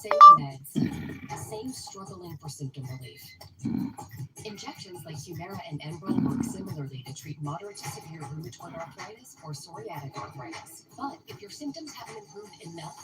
Same meds, same struggling for symptom relief. Injections like Humira and Enbrel work similarly to treat moderate to severe rheumatoid arthritis or psoriatic arthritis. But if your symptoms haven't improved enough,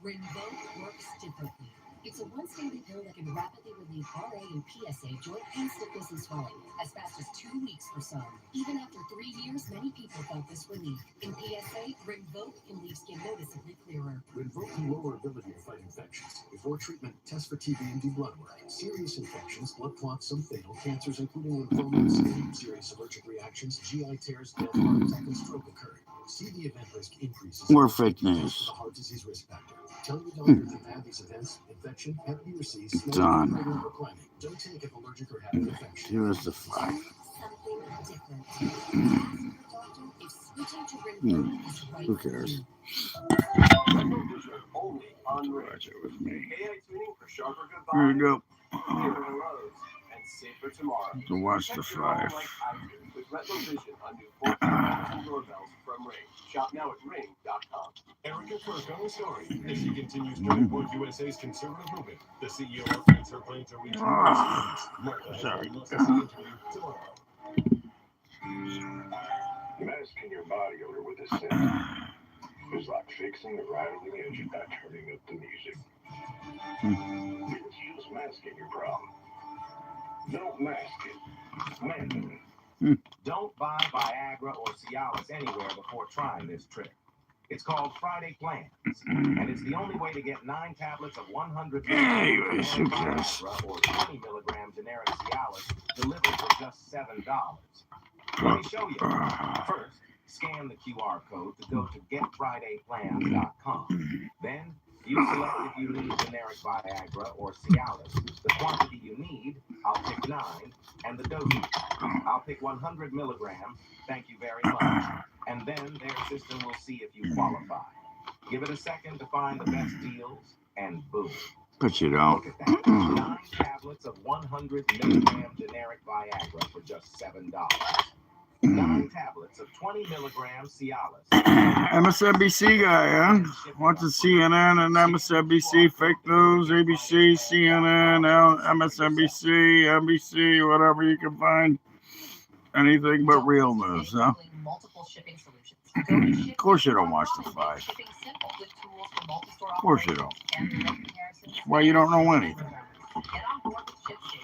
Rinvoq works differently. It's a once-daily pill that can rapidly relieve RA and PSA joint pain, stiffness, and swelling as fast as 2 weeks for some. Even after 3 years, many people felt this relief. In PSA, Rinvoq can leave skin noticeably clearer. Rinvoq can lower ability to fight infections. Before treatment, test for TB and do blood work. Serious infections, blood clots, some fatal, cancers including lymphoma, skin, serious allergic reactions, GI tears, death, heart attack, and stroke occurring. See the event risk increases. More fake news. The heart disease risk factor. Tell your doctor if you've had these events, infection, Hep B or C, smoking, pregnant, or climbing. Don't take if allergic or have an infection. Here's the 5. Something different. Ask your doctor if switching to Rinvoq is right. Who cares? Only on Watch it with me. AI tuning for sharper Here goodbyes, you go. clearer roads, and safer tomorrow. To watch the Protect your home 5. like I do with Retinal Vision on new 14 doorbells from Ring. Shop now at ring.com. Erica Furco story as she continues to report USA's conservative movement. The CEO updates her plan to reach Martha has Sorry. a must-see interview tomorrow. Masking your body odor with a scent is like fixing the rattling engine by turning up the music. It's just masking your problem. Don't mask it. Man it. Don't buy Viagra or Cialis anywhere before trying this trick. It's called Friday Plans, and it's the only way to get 9 tablets of 100 Anyways, who milligram cares? Viagra or 20 milligram generic Cialis delivered for just $7. Let me show you. First, scan the QR code to go to getfridayplans.com. Then, you select if you need generic Viagra or Cialis, the quantity you need, I'll pick 9, and the dosage. I'll pick 100 milligrams, thank you very much. And then their system will see if you qualify. Give it a second to find the best deals, and boom. But you don't. Look at that. 9 tablets of 100 milligram generic Viagra for just $7. 9 tablets of 20 milligram Cialis. MSNBC guy, huh? Watching CNN and MSNBC, fake news, ABC, CNN, MSNBC, NBC, whatever you can find. Anything but real news, huh? Of course you don't watch the 5. Of course you don't. That's why you don't know anything.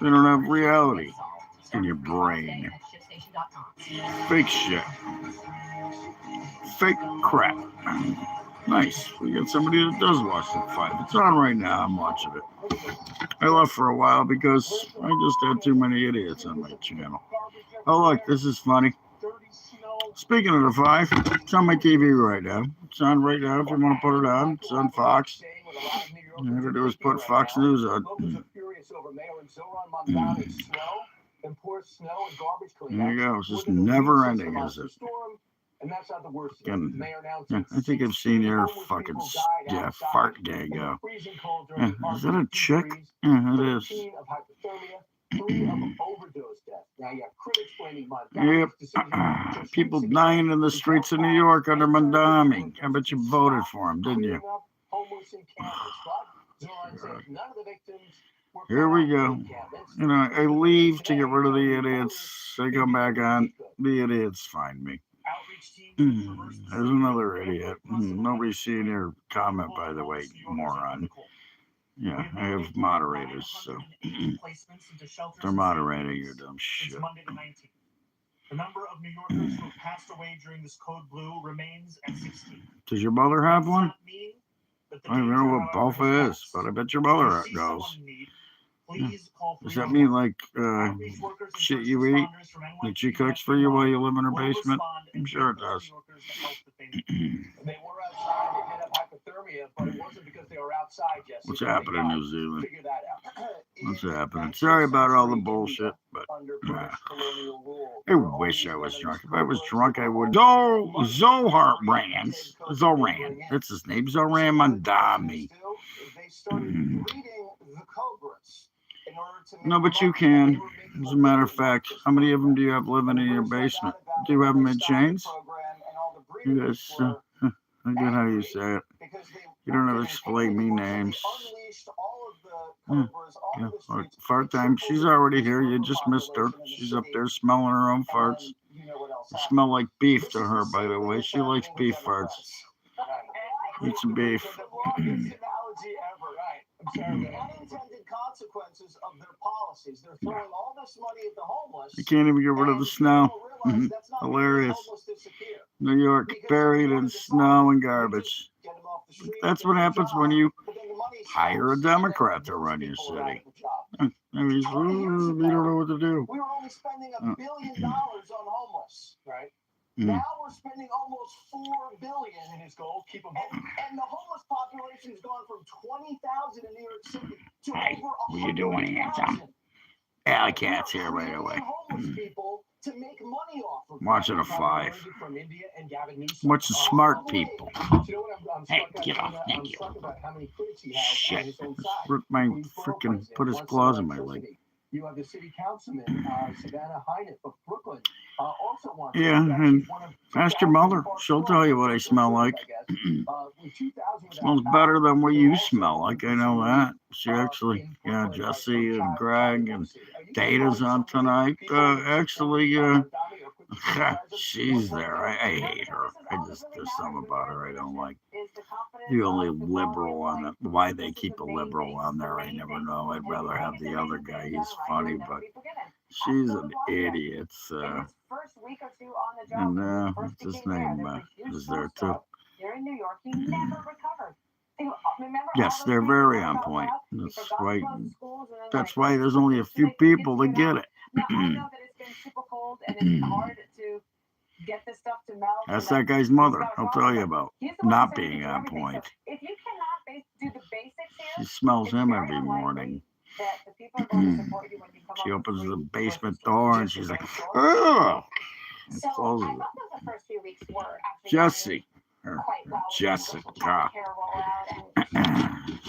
You don't have reality in your brain. Fake shit. Fake crap. Nice. We got somebody that does watch the 5. It's on right now. I'm watching it. I left for a while because I just had too many idiots on my channel. Oh, look, this is funny. Speaking of the 5, it's on my TV right now. It's on right now if you want to put it on. It's on Fox. All you have to do is put Fox News on. There you go. It's just never ending, is it? I think I've seen your fucking fart gang go. Is that a chick? Yeah, it is. Yep. People dying in the streets of New York under Mondami. I bet you voted for him, didn't you? Here we go. You know, I leave to get rid of the idiots. I come back on. The idiots find me. There's another idiot. Nobody's seen your comment, by the way, moron. Yeah, I have moderators, so they're moderating your dumb shit. The number of New Yorkers who passed away during this code blue remains at 16. Does your mother have one? I don't know what Bofa is, but I bet your mother knows. Does that mean like shit you eat that she cooks for you while you live in her basement? I'm sure it does. What's happening in New Zealand? What's happening? Sorry about all the bullshit, but I wish I was drunk. If I was drunk, I would. Zoran. That's his name. Zoran Mondami. No, but you can. As a matter of fact, how many of them do you have living in your basement? Do you have them in chains? You guys, I get how you say it. You don't have to explain me names. Unleashed all of the Hmm, cobras on Yeah, the like streets. fart time. She's already here. You just missed her. She's up there smelling her own farts. And you know what else They happened? smell like beef This to is her, the by same the thing way. that's She likes happening beef with farts. Democrats. Eat some beef. The longest analogy ever, right? I'm sorry. The unintended consequences of their policies. They're throwing all this money at the homeless. You can't even get rid of the and snow. people realize that's not making the Hilarious. homeless disappear. New York Because buried if you in wanted to solve snow it, and you garbage. just get them off the street, That's get what them a happens job, when you but then the money hire a stops, Democrat and to then run those your people are out city. of a job. I mean, 20 years you don't ago, know what to do. we were only spending $1 Uh. billion on homeless, right? Mm. Now we're spending almost $4 billion, and his goal keep them home. And the homeless population has gone from 20,000 in New York City to Hey, over what are you doing, handsome? 100,000. Alley cat's here right Creating away. homeless people to make money off of. Watching a 5. From India and Gavin Newsom. What's the smart people? You know what I'm Hey, struck get at, off. Dana? Thank I'm you. struck about how many critics he has Shit. on his own Just side. ripped my Queens borough freaking, president put his wants claws in my leg. electricity. You have the city councilman, Savannah Hynett of Brooklyn, also wants. Yeah, and ask your mother. She'll tell you what I smell like. Smells better than what you smell like. I know that. She actually, yeah, Jesse and Greg and Data's on tonight. She's there. I hate her. There's something about her I don't like. The only liberal on it. Why they keep a liberal on there, I never know. I'd rather have the other guy. He's funny, but she's an idiot. And what's his name is there too. Yes, they're very on point. That's why there's only a few people that get it. That's that guy's mother. I'll tell you about not being on point. She smells him every morning. She opens the basement door and she's like, "Oh!" and closes it. Jesse. Jessica.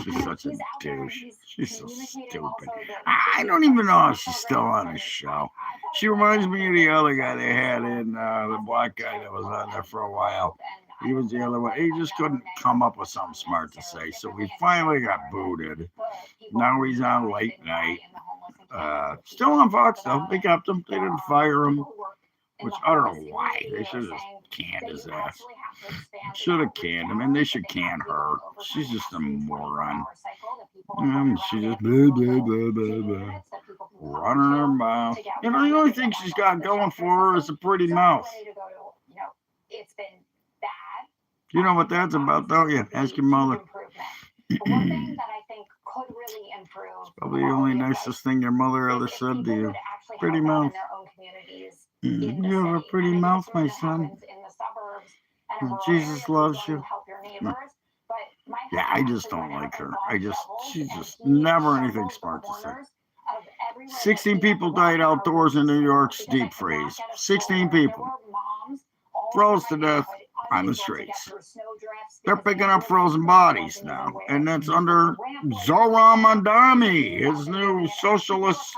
She's such a douche. She's so stupid. I don't even know if she's still on the show. She reminds me of the other guy they had in, the black guy that was on there for a while. He was the other one. He just couldn't come up with something smart to say. So we finally got booted. Now he's on late night. Still on Fox though. They kept him. They didn't fire him. Which I don't know why. They should have just canned his ass. Should have canned him, and they should can her. She's just a moron. She just blah, blah, blah, blah, blah. Running her mouth. You know, the only thing she's got going for her is a pretty mouth. You know what that's about, don't you? Ask your mother. It's probably the only nicest thing your mother ever said to you. Pretty mouth. You have a pretty mouth, my son. Jesus loves you. Yeah, I just don't like her. She's just never anything smart to say. 16 people died outdoors in New York's deep freeze. 16 people. Froze to death on the streets. They're picking up frozen bodies now. And that's under Zoran Mandami, his new socialist,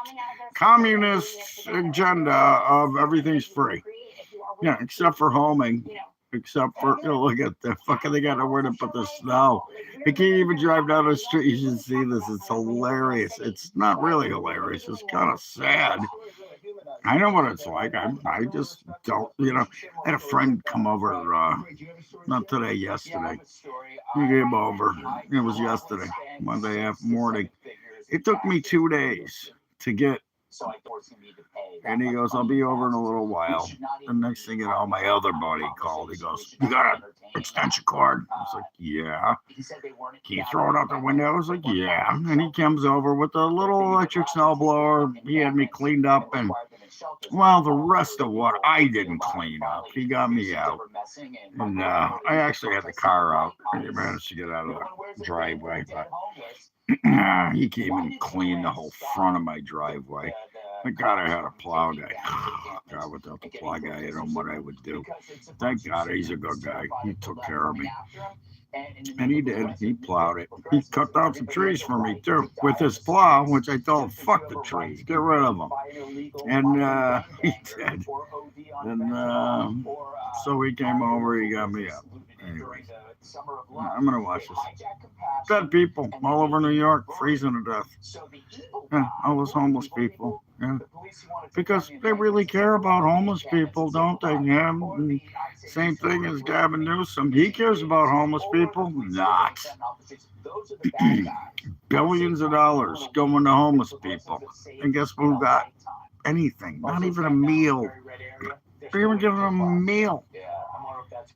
communist agenda of everything's free. Yeah, except for homing. Except for, look at the fucking, they got nowhere to put the snow. They can't even drive down the street. You should see this. It's hilarious. It's not really hilarious. It's kind of sad. I know what it's like. I just don't, I had a friend come over, not today, yesterday. He came over. It was yesterday, Monday after morning. It took me 2 days to get. And he goes, I'll be over in a little while. The next thing you know, my other buddy called. He goes, you got an extension cord? I was like, yeah. Can you throw it out the window? I was like, yeah. And he comes over with a little electric snowblower. He had me cleaned up. And, well, the rest of what I didn't clean up, he got me out. And I actually had the car out. And he managed to get out of the driveway. But he came and cleaned the whole front of my driveway. Thank God I had a plow guy. God, without the plow guy, I don't know what I would do. Thank God he's a good guy. He took care of me. And he did. He plowed it. He cut down some trees for me, too, with his plow, which I told him, fuck the trees. Get rid of them. And he did. And so he came over. He got me up. Anyway, I'm gonna watch this. Dead people all over New York, freezing to death. Yeah, all those homeless people. Yeah, because they really care about homeless people, don't they? Yeah. And same thing as Gavin Newsom. He cares about homeless people. Not. Billions of dollars going to homeless people, and guess who got anything? Not even a meal. They even giving them a meal.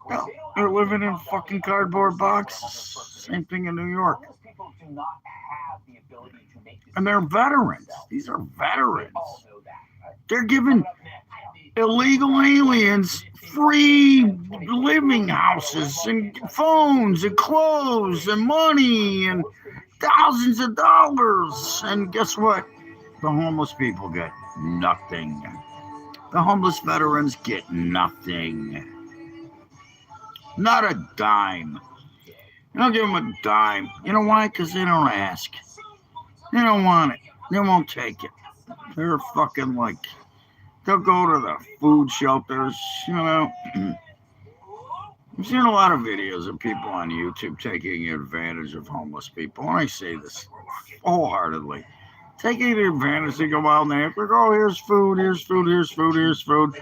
No, they're living in fucking cardboard boxes. Same thing in New York. And they're veterans. These are veterans. They're giving illegal aliens free living houses and phones and clothes and money and thousands of dollars. And guess what? The homeless people get nothing. The homeless veterans get nothing. Not a dime. You don't give them a dime. You know why? Because they don't ask. They don't want it. They won't take it. They're fucking like, they'll go to the food shelters, you know. I've seen a lot of videos of people on YouTube taking advantage of homeless people. And I say this wholeheartedly. Taking advantage, they go out and they go, oh, here's food, here's food, here's food, here's food.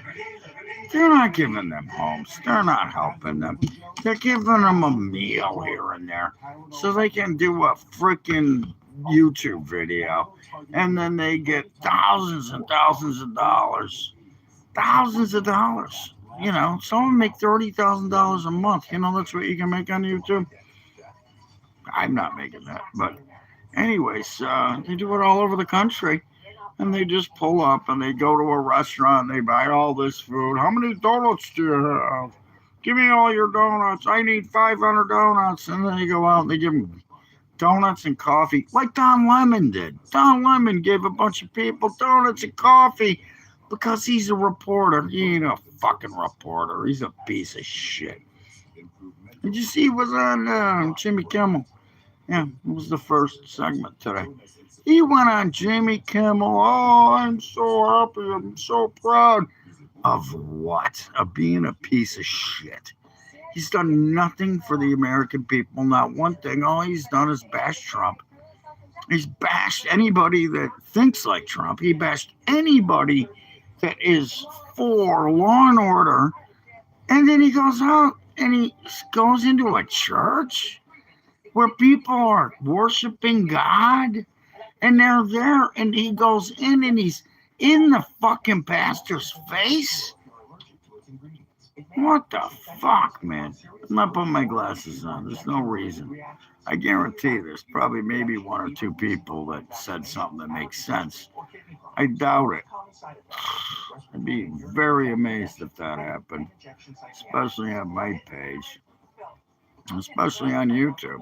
They're not giving them homes. They're not helping them. They're giving them a meal here and there so they can do a freaking YouTube video. And then they get thousands and thousands of dollars. Thousands of dollars. You know, someone make $30,000 a month. You know, that's what you can make on YouTube. I'm not making that. But anyways, they do it all over the country. And they just pull up and they go to a restaurant and they buy all this food. How many donuts do you have? Give me all your donuts. I need 500 donuts. And then they go out and they give them donuts and coffee, like Don Lemon did. Don Lemon gave a bunch of people donuts and coffee because he's a reporter. He ain't a fucking reporter. He's a piece of shit. Did you see he was on Jimmy Kimmel? Yeah, it was the first segment today. He went on Jimmy Kimmel. Oh, I'm so happy. I'm so proud. Of what? Of being a piece of shit. He's done nothing for the American people. Not one thing. All he's done is bash Trump. He's bashed anybody that thinks like Trump. He bashed anybody that is for law and order. And then he goes out and he goes into a church where people are worshiping God. And they're there, and he goes in, and he's in the fucking pastor's face. What the fuck, man? I'm not putting my glasses on. There's no reason. I guarantee there's probably maybe one or two people that said something that makes sense. I doubt it. I'd be very amazed if that happened, especially on my page, especially on YouTube.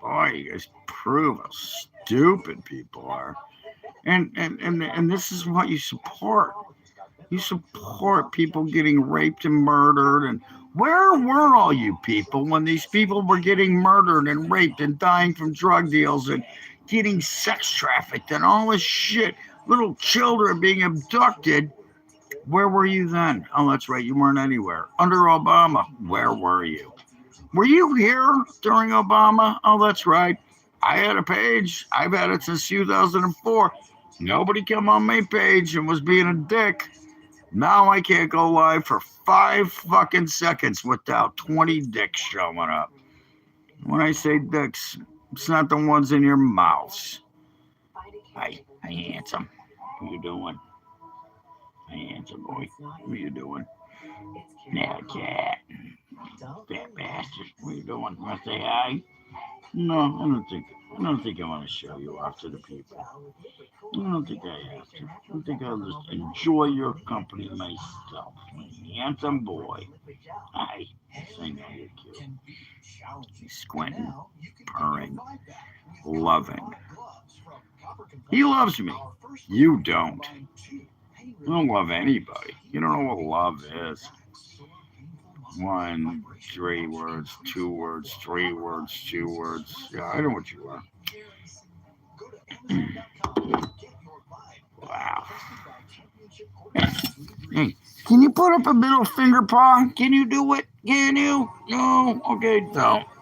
Boy, you guys prove how stupid people are. And this is what you support. You support people getting raped and murdered. And where were all you people when these people were getting murdered and raped and dying from drug deals and getting sex trafficked and all this shit? Little children being abducted. Where were you then? Oh, that's right. You weren't anywhere. Under Obama, where were you? Were you here during Obama? Oh, that's right. I had a page. I've had it since 2004. Nobody came on my page and was being a dick. Now I can't go live for 5 fucking seconds without 20 dicks showing up. When I say dicks, it's not the ones in your mouths. Hi, handsome. What you doing? Hi, handsome boy. What you doing? Yeah, cat. Fat bastard. What you doing? Want to say hi? No, I don't think I want to show you off to the people. I don't think I have to. I think I'll just enjoy your company myself. Handsome boy. Hi. I know you're cute. He's squinting, purring, loving. He loves me. You don't. You don't love anybody. You don't know what love is. 1, 3 words, 2 words, 3 words, 2 words. Yeah, I know what you are. Wow. Hey, Can you put up a middle finger paw? Can you do it? Can you? No? Okay,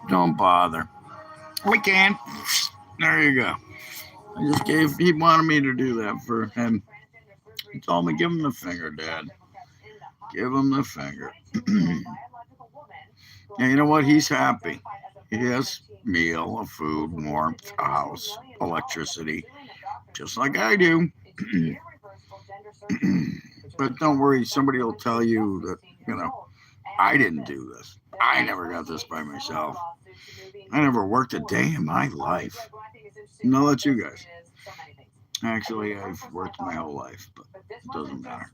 don't bother. We can. There you go. He wanted me to do that for him. He told me, give him the finger, Dad. Give him the finger. And you know what? He's happy. He has meal, a food, warmth, a house, electricity, just like I do. But don't worry, somebody will tell you that, I didn't do this. I never got this by myself. I never worked a day in my life. No, that's you guys. Actually, I've worked my whole life, but it doesn't matter.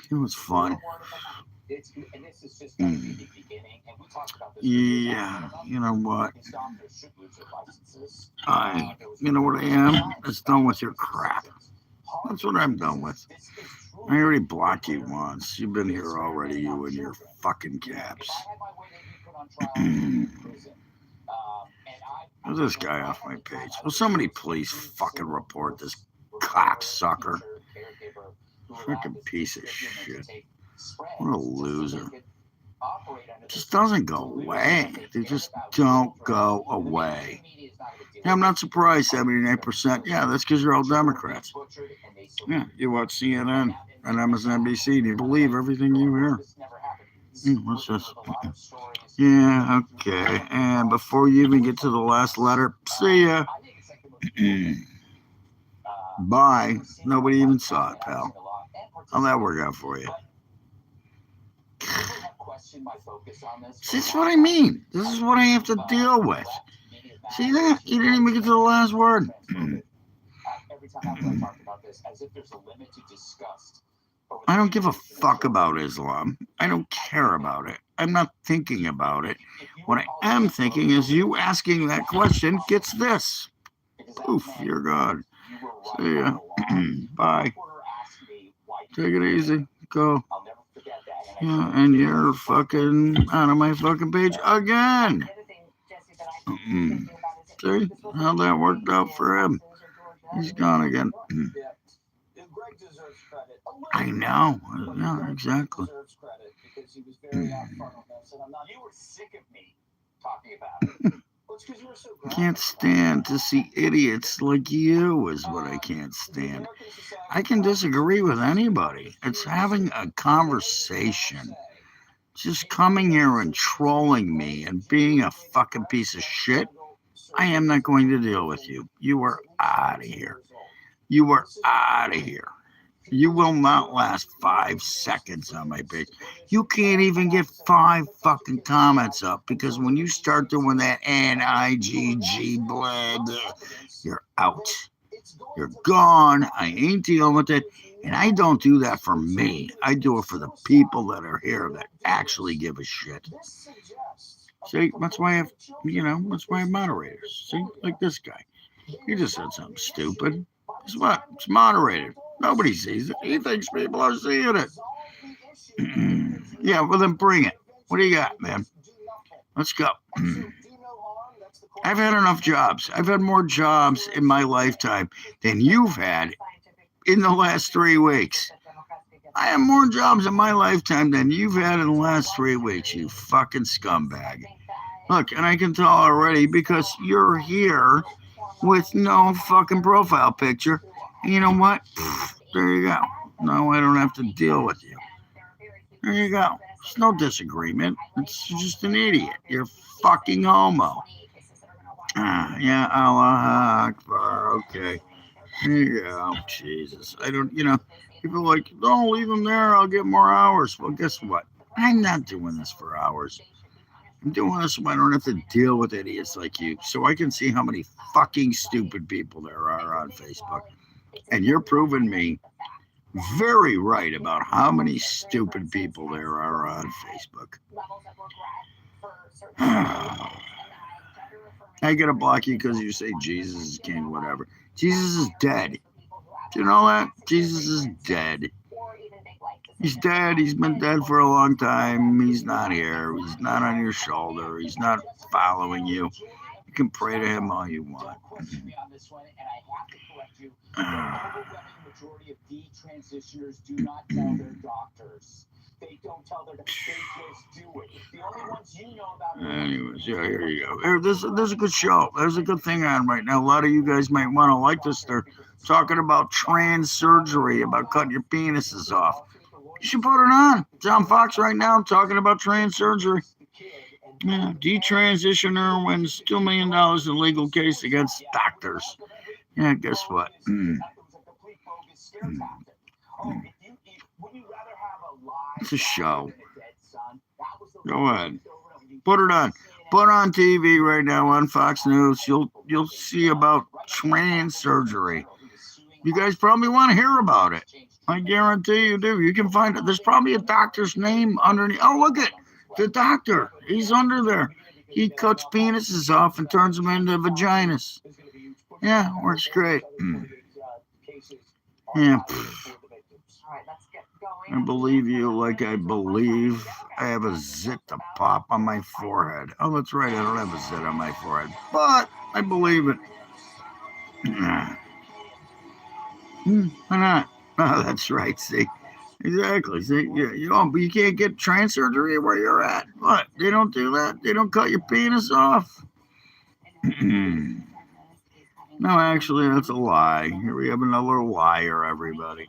It was fun. Yeah, you know what? You know what I am? It's done with your crap. That's what I'm done with. I already blocked you once. You've been here already, you and your fucking cabs. Get this guy off my page. Will somebody please fucking report this cocksucker? Fucking piece of shit. What a loser. Just doesn't go away. They just don't go away. Yeah, I'm not surprised, 79%. Yeah, that's because you're all Democrats. Yeah, you watch CNN and MSNBC and you believe everything you hear. What's this? Yeah, okay. And before you even get to the last letter, see ya. Bye. Nobody even saw it, pal. How'd that work out for you? See, that's what I mean. This is what I have to deal with. See that? You didn't even get to the last word. I don't give a fuck about Islam. I don't care about it. I'm not thinking about it. What I am thinking is you asking that question gets this. Poof, you're gone. See ya. Bye. Take it easy. Go. Yeah, and you're fucking out of my fucking page again. See how that worked out for him? He's gone again. I know. Yeah, exactly. Can't stand to see idiots like you is what I can't stand. I can disagree with anybody. It's having a conversation. Just coming here and trolling me and being a fucking piece of shit, I am not going to deal with you. You are out of here. You are out of here. You will not last 5 seconds on my page. You can't even get 5 fucking comments up because when you start doing that N-I-G-G blah, blah, you're out. You're gone. I ain't dealing with it. And I don't do that for me. I do it for the people that are here that actually give a shit. See, that's why I have, that's why I have moderators. See, like this guy. He just said something stupid. Guess what? It's moderated. Nobody sees it. He thinks people are seeing it. Yeah, well then bring it. What do you got, man? Let's go. I've had enough jobs. I've had more jobs in my lifetime than you've had in the last 3 weeks. I have more jobs in my lifetime than you've had in the last 3 weeks, you fucking scumbag. Look, and I can tell already because you're here with no fucking profile picture. And you know what? There you go. No, I don't have to deal with you. There you go. There's no disagreement. It's just an idiot. You're fucking homo. Yeah, Allah Akbar. Okay. There you go. Jesus. I don't, people are like, don't leave him there. I'll get more hours. Well, guess what? I'm not doing this for hours. I'm doing this so I don't have to deal with idiots like you. So I can see how many fucking stupid people there are on Facebook. And you're proving me very right about how many stupid people there are on Facebook. I gotta block you because you say Jesus is king, whatever. Jesus is dead. Do you know that? Jesus is dead. He's dead. He's been dead for a long time. He's not here. He's not on your shoulder. He's not following you. can pray to him all you want. Don't question me on this one, and I have to correct you. The overwhelming majority of detransitioners do not tell their doctors. They don't tell their doctors. They just do it. The only ones you know about. Anyways, yeah, here you go. Here, there's a good show. There's a good thing on right now. A lot of you guys might want to like this. They're talking about trans surgery, about cutting your penises off. You should put it on. It's on Fox right now talking about trans surgery. Yeah, detransitioner wins $2 million in legal case against doctors. Yeah, guess what? It's a show. Go ahead. Put it on. Put on TV right now on Fox News. You'll see about trans surgery. You guys probably want to hear about it. I guarantee you do. You can find it. There's probably a doctor's name underneath. Oh, look at the doctor. He's under there. He cuts penises off and turns them into vaginas. Yeah, works great. Yeah. I believe you like I believe I have a zit to pop on my forehead. Oh, that's right. I don't have a zit on my forehead, but I believe it. Why not? Oh, that's right. See, exactly. See, you can't get trans surgery where you're at. What? They don't do that. They don't cut your penis off. No, actually, that's a lie. Here we have another liar, everybody.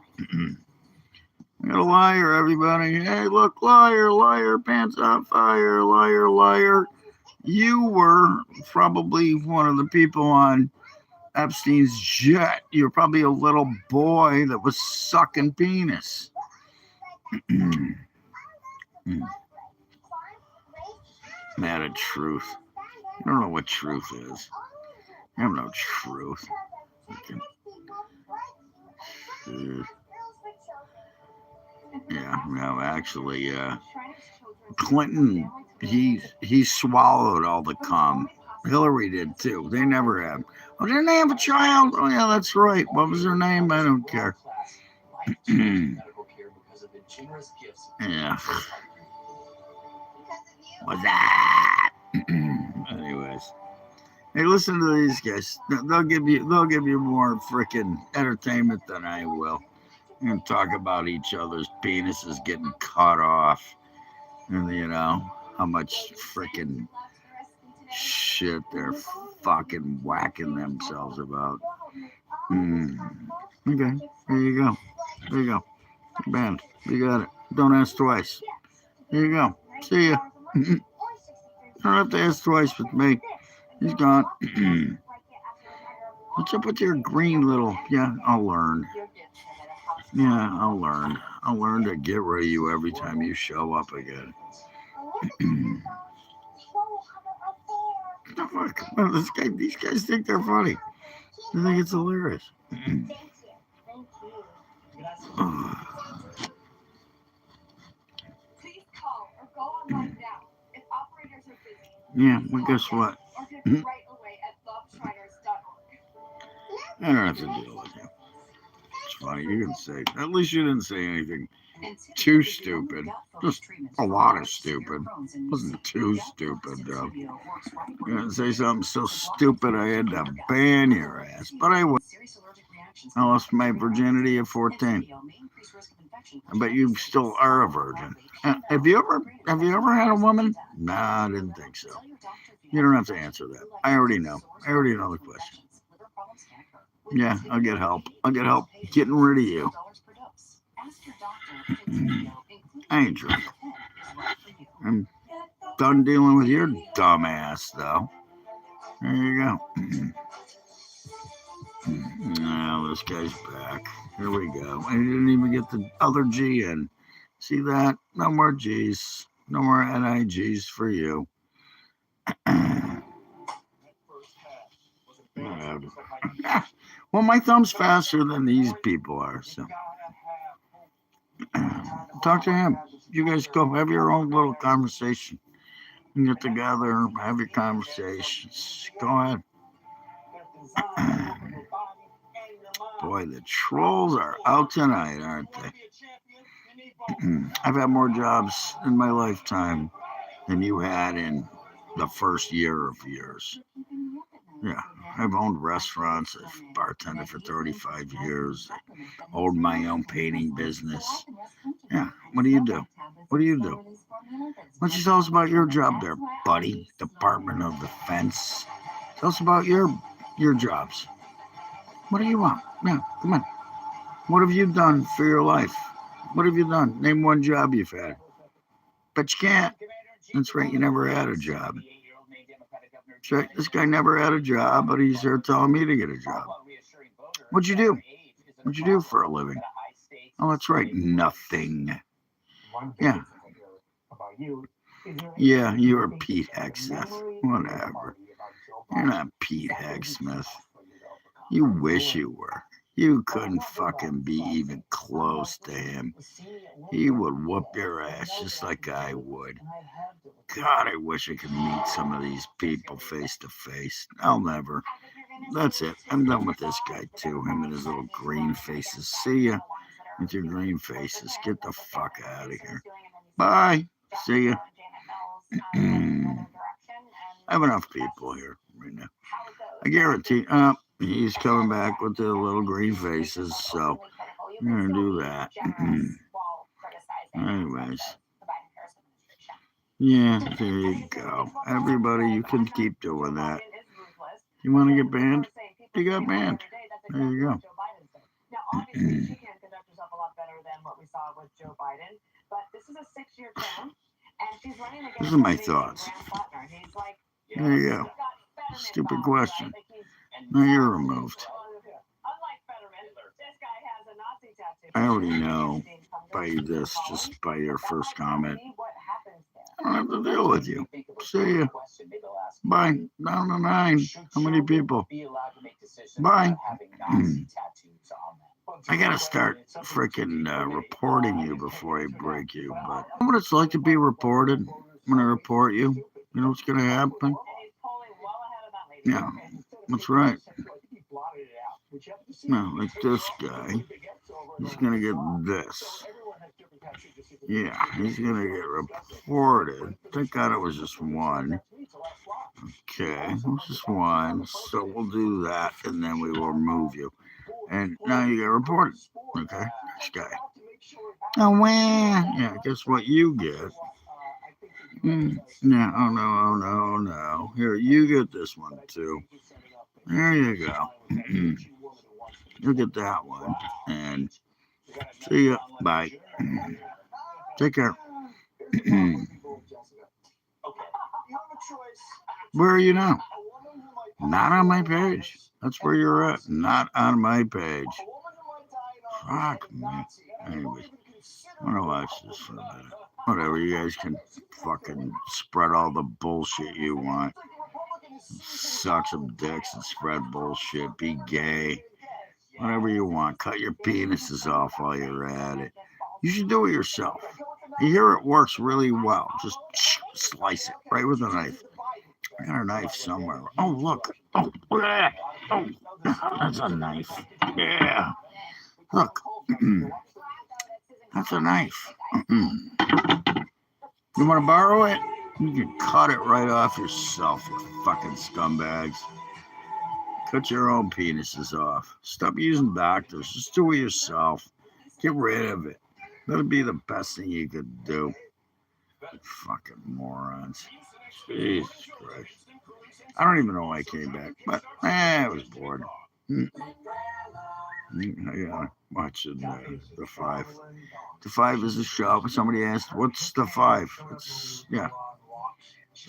We got a liar, everybody. Hey, look, liar, liar, pants on fire, liar, liar. You were probably one of the people on Epstein's jet. You're probably a little boy that was sucking penis. Mad at truth. You don't know what truth is. You have no truth. Yeah, no, actually, Clinton, he swallowed all the cum. Hillary did too. They never had. Oh, didn't they have a child? Oh, yeah, that's right. What was her name? I don't care. Yeah. What's that? Anyways, hey, listen to these guys. They'll give you more freaking entertainment than I will. And talk about each other's penises getting cut off, and how much freaking shit they're fucking whacking themselves about. Okay, there you go. There you go. Band, you got it. Don't ask twice. There you go. See ya. Don't have to ask twice with me. He's gone. What's up with your green little? Yeah, I'll learn. Yeah, I'll learn. I'll learn to get rid of you every time you show up again. The fuck? Well, these guys think they're funny. They think it's hilarious. Yeah, well, guess what? I don't have to deal with you. It's funny. You can say, at least you didn't say anything too stupid. Just a lot of stupid. Wasn't too stupid, though. You didn't say something so stupid I had to ban your ass. But I will. I lost my virginity at 14. I bet you still are a virgin. Have you ever had a woman? Nah, I didn't think so. You don't have to answer that. I already know. I already know the question. Yeah, I'll get help. I'll get help getting rid of you. I ain't drunk. I'm done dealing with your dumb ass, though. There you go. Now this guy's back. Here we go. I didn't even get the other G in. See that? No more G's. No more NIGs for you. Well, my thumb's faster than these people are, so talk to him. You guys go have your own little conversation. You get together, have your conversations. Go ahead. Boy, the trolls are out tonight, aren't they? I've had more jobs in my lifetime than you had in the first year of yours. Yeah, I've owned restaurants. I've bartended for 35 years. I owned my own painting business. Yeah, what do you do? What do you do? Why don't you tell us about your job there, buddy? Department of Defense. Tell us about your jobs. What do you want? Yeah, come on. What have you done for your life? What have you done? Name one job you've had. But you can't. That's right, you never had a job. That's right, this guy never had a job, but he's here telling me to get a job. What'd you do? What'd you do for a living? Oh, that's right, nothing. Yeah. Yeah, you were Pete Hegsmith. Whatever. You're not Pete Hegsmith. You wish you were. You couldn't fucking be even close to him. He would whoop your ass just like I would. God, I wish I could meet some of these people face to face. I'll never. That's it. I'm done with this guy too. Him and his little green faces. See ya with your green faces. Get the fuck out of here. Bye. See ya. I have enough people here right now. I guarantee. He's coming back with the little green faces, so I'm gonna do that. Anyways, yeah, there you go. Everybody, you can keep doing that. You want to get banned? You got banned. There you go. These are my thoughts. There you go. Stupid question. Now you're removed. I already know by this, just by your first comment. I don't have to deal with you. See ya. Bye. Down to 9. How many people? Bye. I gotta start freaking reporting you before I break you. But you know what it's like to be reported? I'm gonna report you. You know what's gonna happen? Yeah, that's right. No, like this guy. He's gonna get this. Yeah, he's gonna get reported. Thank God it was just one. Okay, it was just one. So we'll do that, and then we will remove you. And now you get reported. Okay, next guy. Oh, well, yeah, guess what you get? Yeah, oh no. Here, you get this one too. There you go. You'll get that one. And see ya. Bye. Take care. Where are you now? Not on my page. That's where you're at. Not on my page. Fuck me. Anyway, I'm gonna watch this for a minute. Whatever, you guys can fucking spread all the bullshit you want. Suck some dicks and spread bullshit. Be gay. Whatever you want. Cut your penises off while you're at it. You should do it yourself. You hear it works really well. Just slice it right with a knife. I got a knife somewhere. Oh, look. Oh, look at that. Oh, that's a knife. Yeah. Look. That's a knife. You want to borrow it? You can cut it right off yourself, you fucking scumbags. Cut your own penises off. Stop using doctors. Just do it yourself. Get rid of it. That'd be the best thing you could do. You fucking morons. Jesus Christ. I don't even know why I came back, but I was bored. Yeah, watching the 5. The 5 is a show. Somebody asked, "What's the 5?" It's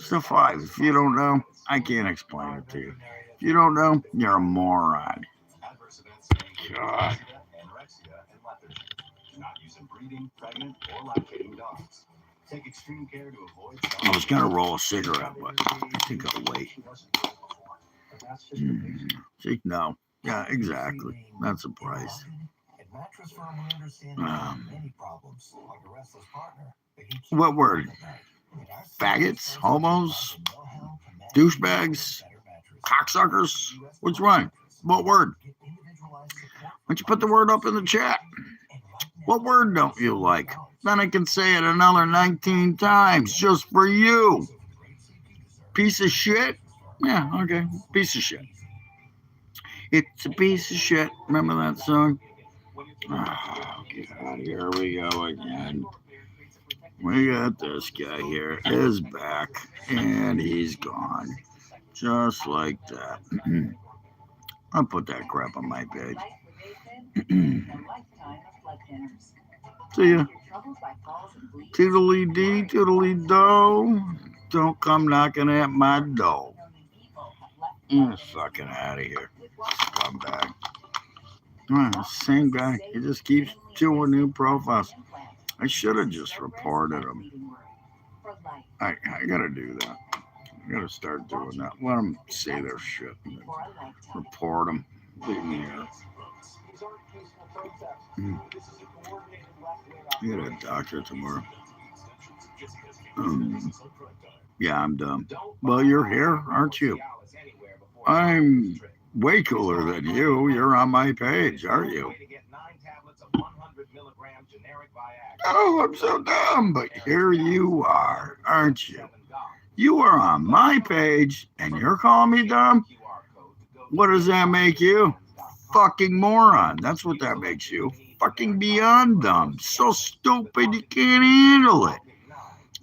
the 5. If you don't know, I can't explain it to you. If you don't know, you're a moron. God. I was gonna roll a cigarette, but I think I'll wait. See, no. Yeah, exactly. Not surprised. What word? Faggots? Homos? Douchebags? Cocksuckers? Which one? What word? Why don't you put the word up in the chat? What word don't you like? Then I can say it another 19 times just for you. Piece of shit. Yeah, okay. Piece of shit. It's a piece of shit. Remember that song? Oh, get out of here. We go again. We got this guy here. Is back. And he's gone. Just like that. I'll put that crap on my page. See ya. Toodly dee, toodly do. Don't come knocking at my door. Fucking out of here. Scumbag. Same guy. He just keeps doing new profiles. I should have just reported him. I gotta do that. I gotta start doing that. Let them say their shit. And then report them. Leave me here. I got a doctor tomorrow. Yeah, I'm dumb. Well, you're here, aren't you? I'm way cooler than you. You're on my page, aren't you? Oh, I'm so dumb, but here you are, aren't you? You are on my page, and you're calling me dumb? What does that make you? Fucking moron. That's what that makes you. Fucking beyond dumb. So stupid you can't handle it.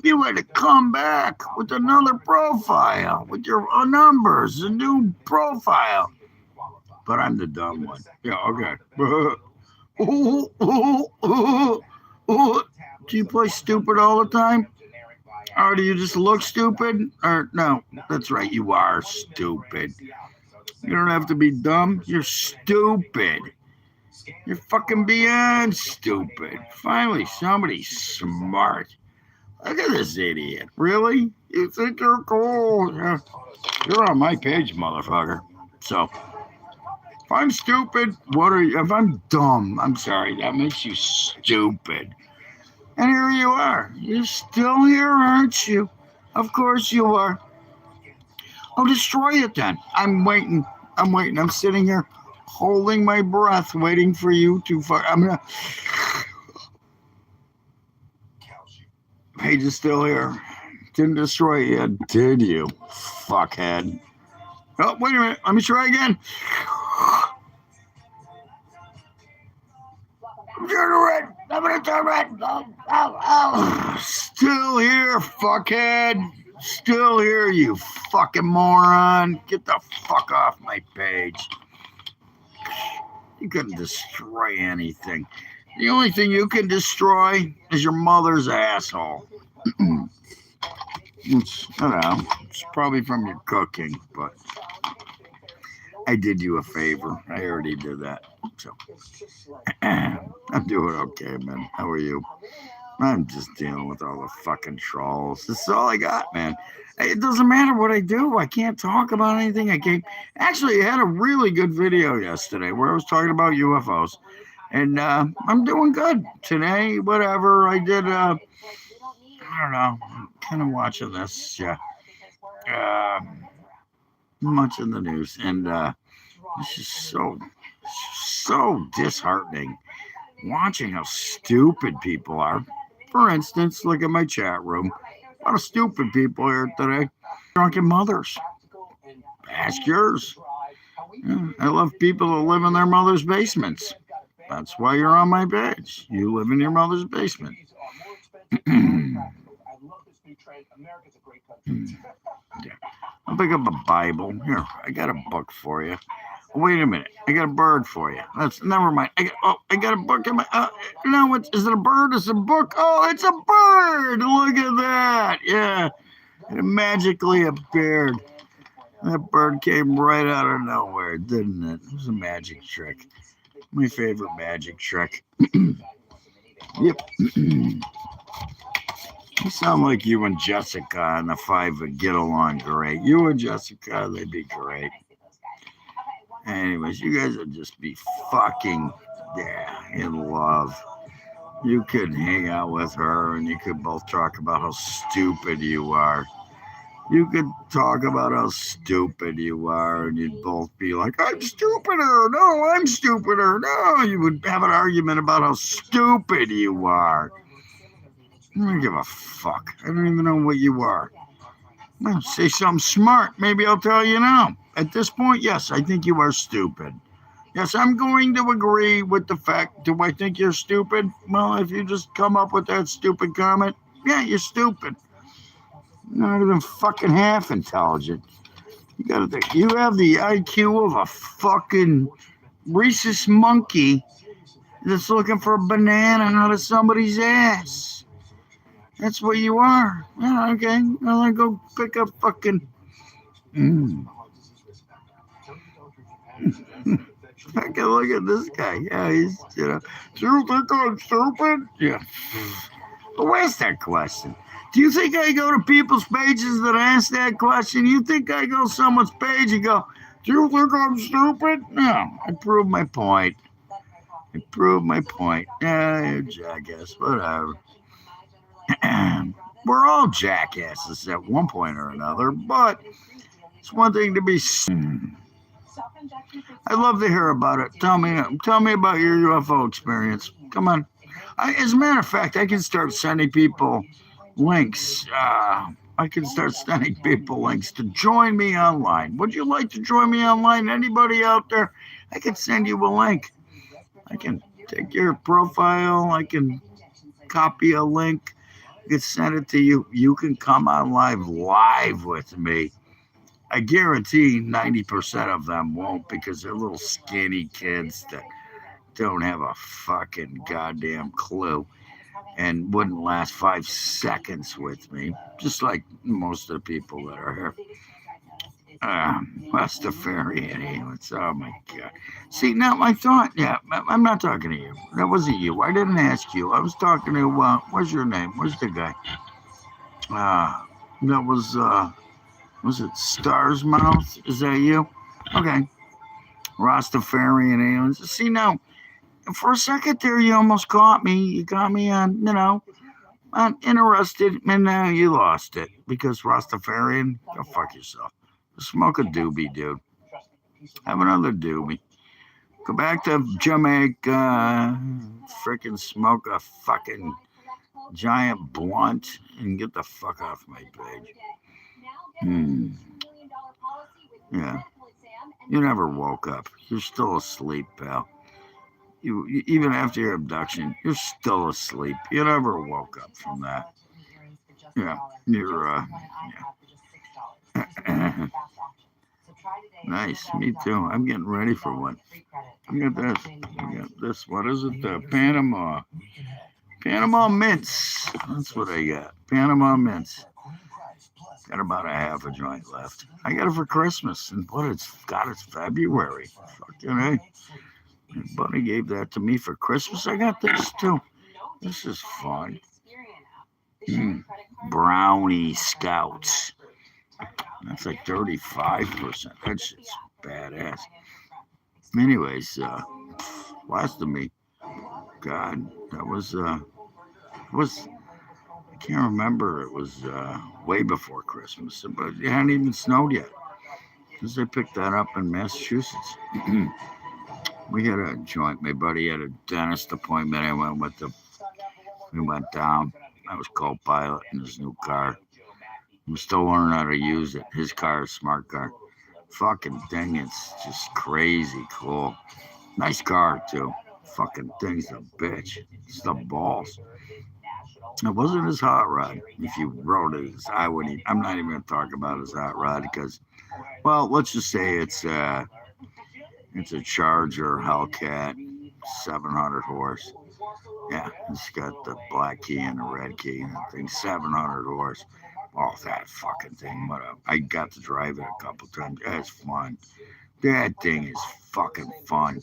You had to come back with another profile, with your numbers, a new profile. But I'm the dumb one. Yeah, okay. Do you play stupid all the time? Or do you just look stupid? Or no, that's right, you are stupid. You don't have to be dumb. You're stupid. You're fucking beyond stupid. Finally, somebody's smart. Look at this idiot. Really? You think you're cool? Yeah. You're on my page, motherfucker. So, if I'm stupid, what are you? If I'm dumb, I'm sorry, that makes you stupid. And here you are. You're still here, aren't you? Of course you are. I'll destroy it then. I'm waiting. I'm sitting here holding my breath, waiting for you to I'm gonna. Page is still here. Didn't destroy it yet, did you? Fuckhead. Oh, wait a minute. Let me try again. I'm gonna turn red. Still here, fuckhead. Still here, you fucking moron. Get the fuck off my page. You couldn't destroy anything. The only thing you can destroy is your mother's asshole. It's, I don't know, it's probably from your cooking, but I did you a favor. I already did that. So I'm doing okay, man. How are you? I'm just dealing with all the fucking trolls. This is all I got, man. It doesn't matter what I do. I can't talk about anything. I can't. Actually, I had a really good video yesterday where I was talking about UFOs. And I'm doing good today. Whatever I did, I don't know. I'm kind of watching this. Yeah, much in the news, and it's just so disheartening watching how stupid people are. For instance, look at my chat room. A lot of stupid people here today. Drunken mothers. Ask yours. Yeah, I love people that live in their mother's basements. That's why you're on my page. You live in your mother's basement. Yeah. I'll pick up a Bible. Here, I got a book for you. Wait a minute. I got a bird for you. Never mind. I got a book in my. No, is it a bird? Is it a book? Oh, it's a bird. Look at that. Yeah, it magically appeared. That bird came right out of nowhere, didn't it? It was a magic trick. My favorite magic trick. Yep. You sound like you and Jessica on the 5 would get along great. You and Jessica, they'd be great. Anyways, you guys would just be fucking, in love. You could hang out with her and you could both talk about how stupid you are. You could talk about how stupid you are and you'd both be like, I'm stupider. No, I'm stupider. No, you would have an argument about how stupid you are. I don't give a fuck. I don't even know what you are. Well, say something smart. Maybe I'll tell you now. At this point, yes, I think you are stupid. Yes, I'm going to agree with the fact. Do I think you're stupid? Well, if you just come up with that stupid comment, yeah, you're stupid. Not even fucking half intelligent. You gotta think. You have the IQ of a fucking rhesus monkey that's looking for a banana out of somebody's ass. That's what you are. Yeah, okay. Well, I go pick up fucking. I can look at this guy. Yeah, he's, do you think I'm stupid? Yeah. Who asked that question? Do you think I go to people's pages that ask that question? You think I go someone's page and go, do you think I'm stupid? No, I proved my point. Yeah, you jackass, whatever. We're all jackasses at one point or another, but it's one thing to be. I'd love to hear about it. Tell me about your UFO experience. Come on. As a matter of fact, I can start sending people links. I can start sending people links to join me online. Would you like to join me online? Anybody out there? I can send you a link. I can take your profile. I can copy a link. I can send it to you. You can come on live with me. I guarantee 90% of them won't because they're little skinny kids that don't have a fucking goddamn clue and wouldn't last 5 seconds with me, just like most of the people that are here. Rastafarian aliens. Oh my God. See, now I thought, yeah, I'm not talking to you. That wasn't you. I didn't ask you. I was talking to, what's your name? Where's the guy? That was it Star's Mouth? Is that you? Okay. Rastafarian aliens. See, now, for a second there, you almost caught me. You got me on, interested, and now you lost it because Rastafarian, go fuck yourself. Smoke a doobie, dude. Have another doobie. Go back to Jamaica, freaking smoke a fucking giant blunt, and get the fuck off my page. Yeah. You never woke up. You're still asleep, pal. You even after your abduction, you're still asleep. You never woke up from that. Yeah, you're yeah. Nice, me too. I'm getting ready for one. I got this. What is it? The Panama mints. That's what I got. Panama mints. Got about a half a joint left. I got it for Christmas, and it's February. Fucking hey. My buddy gave that to me for Christmas. I got this too. This is fun. Brownie Scouts. That's like 35%. That shit's badass. Anyways, last of me. God, that was I can't remember. It was way before Christmas, but it hadn't even snowed yet. Because they picked that up in Massachusetts. We had a joint. My buddy had a dentist appointment. We went down. I was co-pilot in his new car. I'm still learning how to use it. His car is a smart car. Fucking thing, it's just crazy cool. Nice car, too. Fucking thing's a bitch. It's the balls. It wasn't his hot rod. If you rode it, I'm not even going to talk about his hot rod because, well, let's just say it's a Charger Hellcat, 700 horse. Yeah, it's got the black key and the red key and the thing, 700 horse. Oh, that fucking thing. I got to drive it a couple times. It's fun. That thing is fucking fun.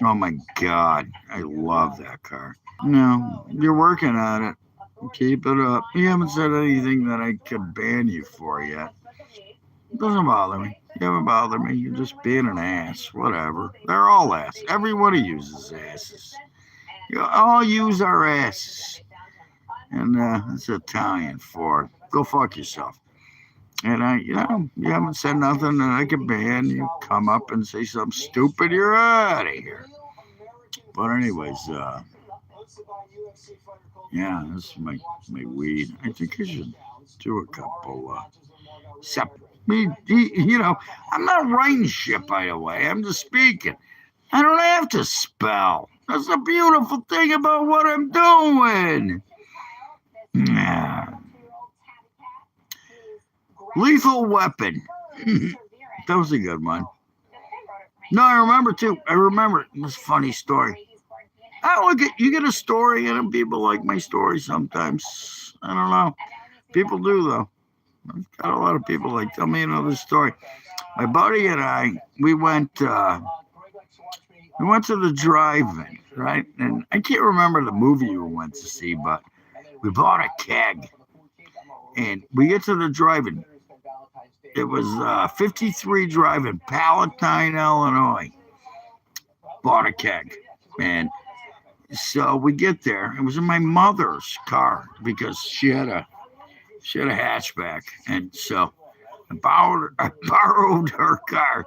Oh my God. I love that car. No, you're working on it. Keep it up. You haven't said anything that I could ban you for yet. It doesn't bother me. You haven't bothered me. You're just being an ass. Whatever. They're all ass. Everybody uses asses. You all use our asses. And it's Italian for go fuck yourself. And you haven't said nothing that I can ban. You come up and say something stupid, you're out of here. But anyways, yeah, this is my weed. I think I should do a couple Except me, you know, I'm not writing shit, by the way. I'm just speaking. I don't have to spell. That's the beautiful thing about what I'm doing. Yeah. Lethal Weapon. That was a good one. No, I remember too. I remember. It was a funny story. You get a story, and people like my story sometimes. I don't know. People do, though. I've got a lot of people like, tell me another story. My buddy and I, we went to the drive-in, right? And I can't remember the movie we went to see, but we bought a keg. And we get to the drive-in. It was 53 Drive-in, Palatine, Illinois. Bought a keg. And so we get there. It was in my mother's car because she had a hatchback. And so I borrowed her car.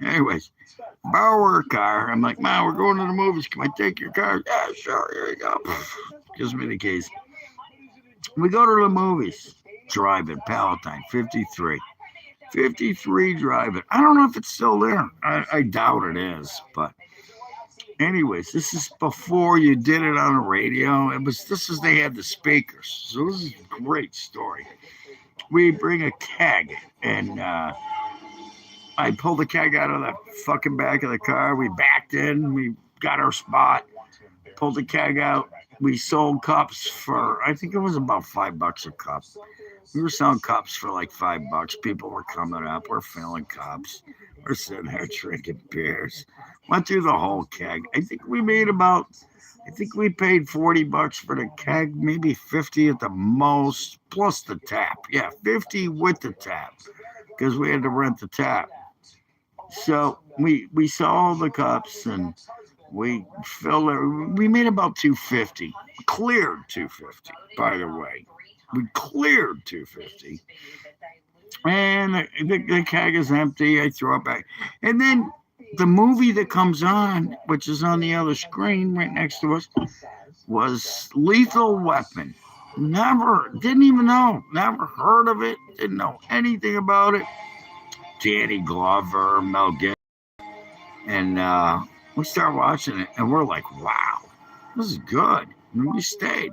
Anyways, borrow her car. I'm like, Mom, we're going to the movies. Can I take your car? Yeah, sure. Here you go. Gives me the keys. We go to the movies. Drive-in, Palatine, 53. 53 Drive-in. I don't know if it's still there. I doubt it is. But anyways, this is before you did it on the radio. They had the speakers. So this is a great story. We bring a keg, and I pulled the keg out of the fucking back of the car. We backed in. We got our spot. Pulled the keg out. We sold cups for, I think it was about $5 a cup. We were selling cups for like $5. People were coming up. We're filling cups. We're sitting there drinking beers. Went through the whole keg. I think we paid $40 for the keg, maybe 50 at the most, plus the tap. Yeah, 50 with the tap, because we had to rent the tap. So we saw the cups and we filled it. We made about $250. Cleared $250, by the way. We cleared $250. And the keg is empty. I throw it back. And then the movie that comes on, which is on the other screen right next to us, was Lethal Weapon. Didn't even know. Never heard of it. Didn't know anything about it. Danny Glover, Mel Gibson. And we start watching it, and we're like, wow, this is good. And we stayed.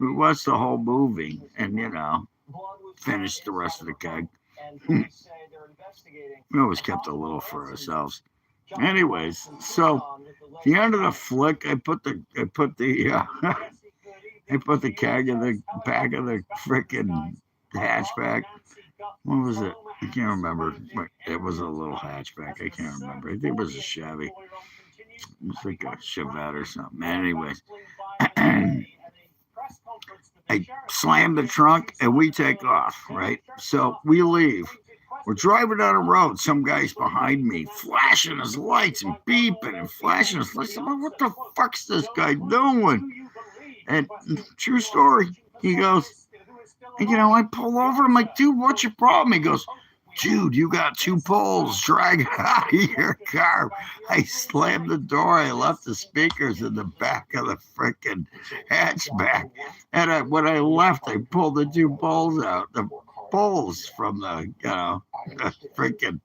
We watched the whole movie and, finished the rest of the keg. We always kept a little for ourselves. Anyways, so at the end of the flick, I put the keg in the back of the freaking hatchback. What was it? I can't remember. It was a little hatchback. I can't remember. I think it was a Chevy. It was like a Chevette or something. Anyways, I slam the trunk and we take off, right? So we leave. We're driving down the road. Some guy's behind me, flashing his lights and beeping and flashing his lights. I'm like, what the fuck's this guy doing? And true story, he goes, I pull over. I'm like, dude, what's your problem? He goes, dude, you got two poles dragging out of your car. I slammed the door. I left the speakers in the back of the freaking hatchback. And when I left, I pulled the two poles out, the poles from the, freaking.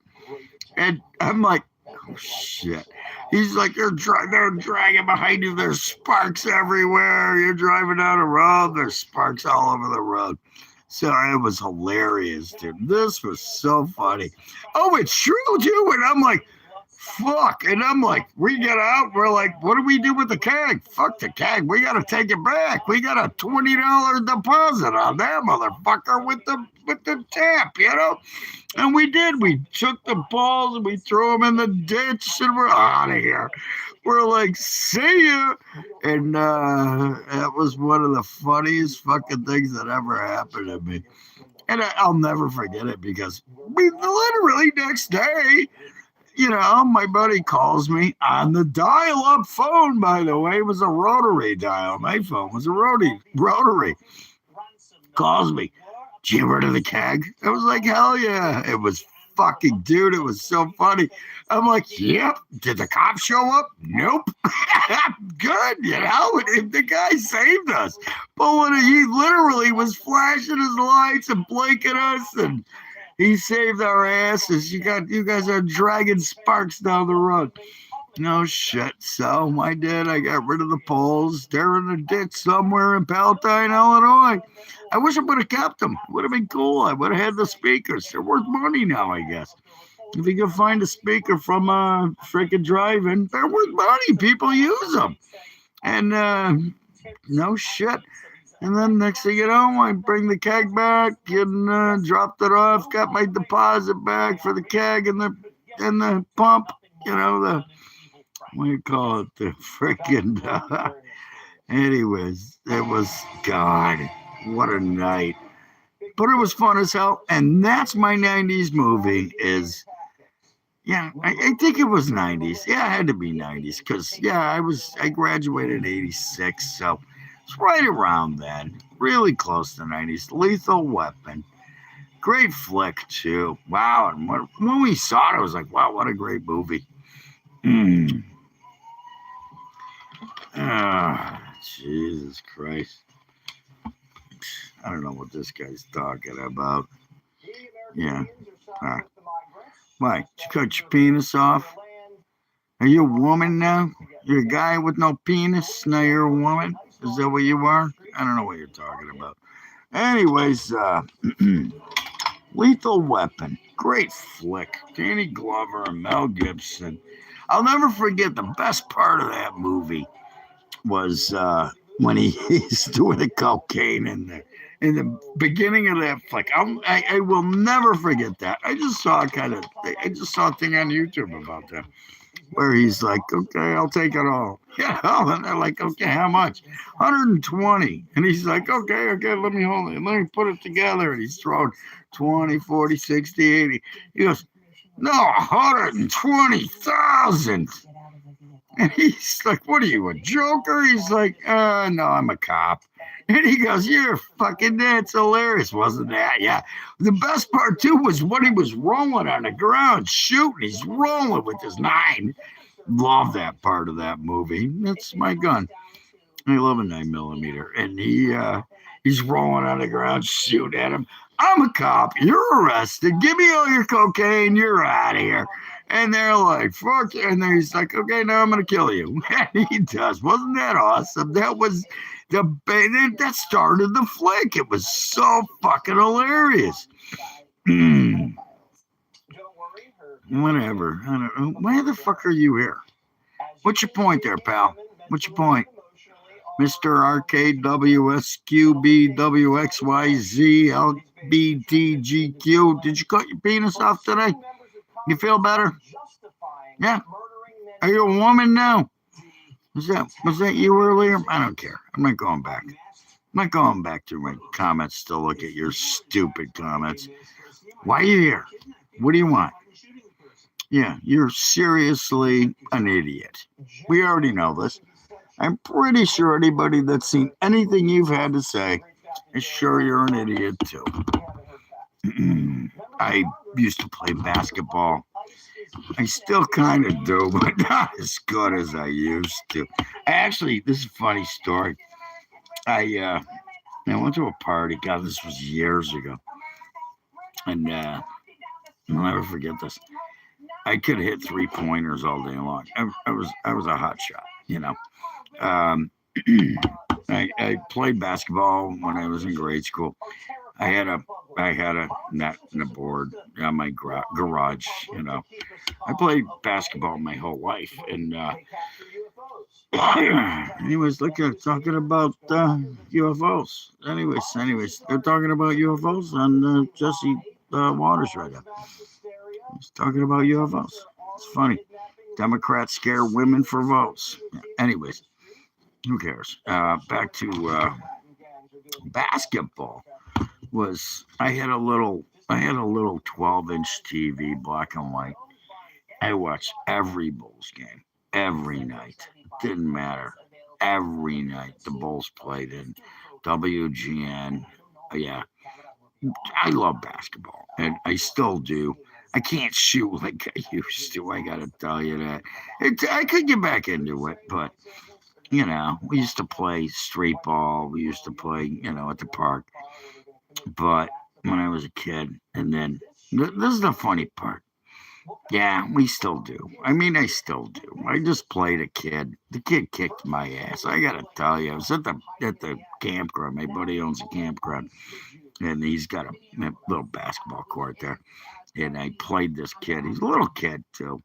And I'm like, oh, shit. He's like, they're dragging behind you. There's sparks everywhere. You're driving down the road. There's sparks all over the road. So it was hilarious, dude. This was so funny. Oh, it's true, too. And I'm like, fuck. And I'm like, we get out. We're like, what do we do with the keg? Fuck the keg. We got to take it back. We got a $20 deposit on that motherfucker with the tap, And we did. We took the balls and we threw them in the ditch and we're out of here. We're like, see ya. And that was one of the funniest fucking things that ever happened to me. And I'll never forget it because we literally next day, my buddy calls me on the dial-up phone, by the way. It was a rotary dial. My phone was a rotary. Calls me. Did you get rid of the keg? I was like, hell yeah. It was fucking dude. It was so funny. I'm like, yep. Did the cops show up? Nope. Good, you know. The guy saved us. But when he literally was flashing his lights and blinking us, and he saved our asses. You guys are dragging sparks down the road. No shit. So I did. I got rid of the poles. They're in the ditch somewhere in Palatine, Illinois. I wish I would have kept them. Would have been cool. I would have had the speakers. They're worth money now, I guess. If you can find a speaker from a freaking drive-in, they're worth money. People use them. And no shit. And then next thing you know, I bring the keg back and dropped it off. Got my deposit back for the keg and the pump. You know, the what do you call it? The freaking. Anyways, it was God. What a night. But it was fun as hell. And that's my 90s movie is. Yeah, I think it was 90s. Yeah, it had to be 90s because, yeah, I graduated in 86, so it's right around then. Really close to 90s. Lethal Weapon. Great flick, too. Wow, and when we saw it, I was like, wow, what a great movie. Jesus Christ. I don't know what this guy's talking about. Yeah. Why? Did you cut your penis off? Are you a woman now? You're a guy with no penis? Now you're a woman? Is that what you are? I don't know what you're talking about. Anyways, Lethal Weapon. Great flick. Danny Glover and Mel Gibson. I'll never forget the best part of that movie was when he's doing the cocaine in the beginning of that flick. I will never forget that. I just saw a thing on YouTube about that where he's like, okay, I'll take it all. Yeah, and they're like, okay, how much? 120. And he's like, okay, let me hold it. Let me put it together. And he's throwing 20, 40, 60, 80. He goes, no, 120,000. And he's like, what are you, a joker? He's like, no, I'm a cop. And he goes, you're fucking, that's hilarious, wasn't that? Yeah. The best part, too, was when he was rolling on the ground, shooting. He's rolling with his 9. Love that part of that movie. That's my gun. I love a 9mm. And he's rolling on the ground, shooting at him. I'm a cop. You're arrested. Give me all your cocaine. You're out of here. And they're like, fuck. And then he's like, okay, now I'm going to kill you. And he does. Wasn't that awesome? That was that started the flick. It was so fucking hilarious. Whatever. I don't know. Why the fuck are you here? What's your point there, pal? What's your point? Mr. Arcade WSQB WXYZ LBTGQ. Did you cut your penis off today? You feel better? Yeah. Are you a woman now? Was that you earlier? I don't care. I'm not going back. I'm not going back to my comments to look at your stupid comments. Why are you here? What do you want? Yeah, you're seriously an idiot. We already know this. I'm pretty sure anybody that's seen anything you've had to say is sure you're an idiot too. I used to play basketball. I still kind of do, but not as good as I used to. Actually, this is a funny story. I went to a party. God, this was years ago. And I'll never forget this. I could hit 3-pointers all day long. I was a hot shot, you know. I played basketball when I was in grade school. I had a net and a board on my garage, you know. I played basketball my whole life, and anyways, talking about UFOs. Anyways, they're talking about UFOs on Jesse Waters right now. He's talking about UFOs. It's funny. Democrats scare women for votes. Anyways, who cares? Back to basketball. I had a little 12-inch TV, black and white. I watched every Bulls game every night. Didn't matter. Every night the Bulls played in WGN. Yeah, I love basketball, and I still do. I can't shoot like I used to. I gotta tell you that. I could get back into it, but you know, we used to play street ball. We used to play, you know, at the park. But when I was a kid, and then this is the funny part. Yeah, we still do. I mean, I still do. I just played a kid. The kid kicked my ass. I gotta tell you, I was at the campground. My buddy owns a campground, and he's got a little basketball court there. And I played this kid. He's a little kid too,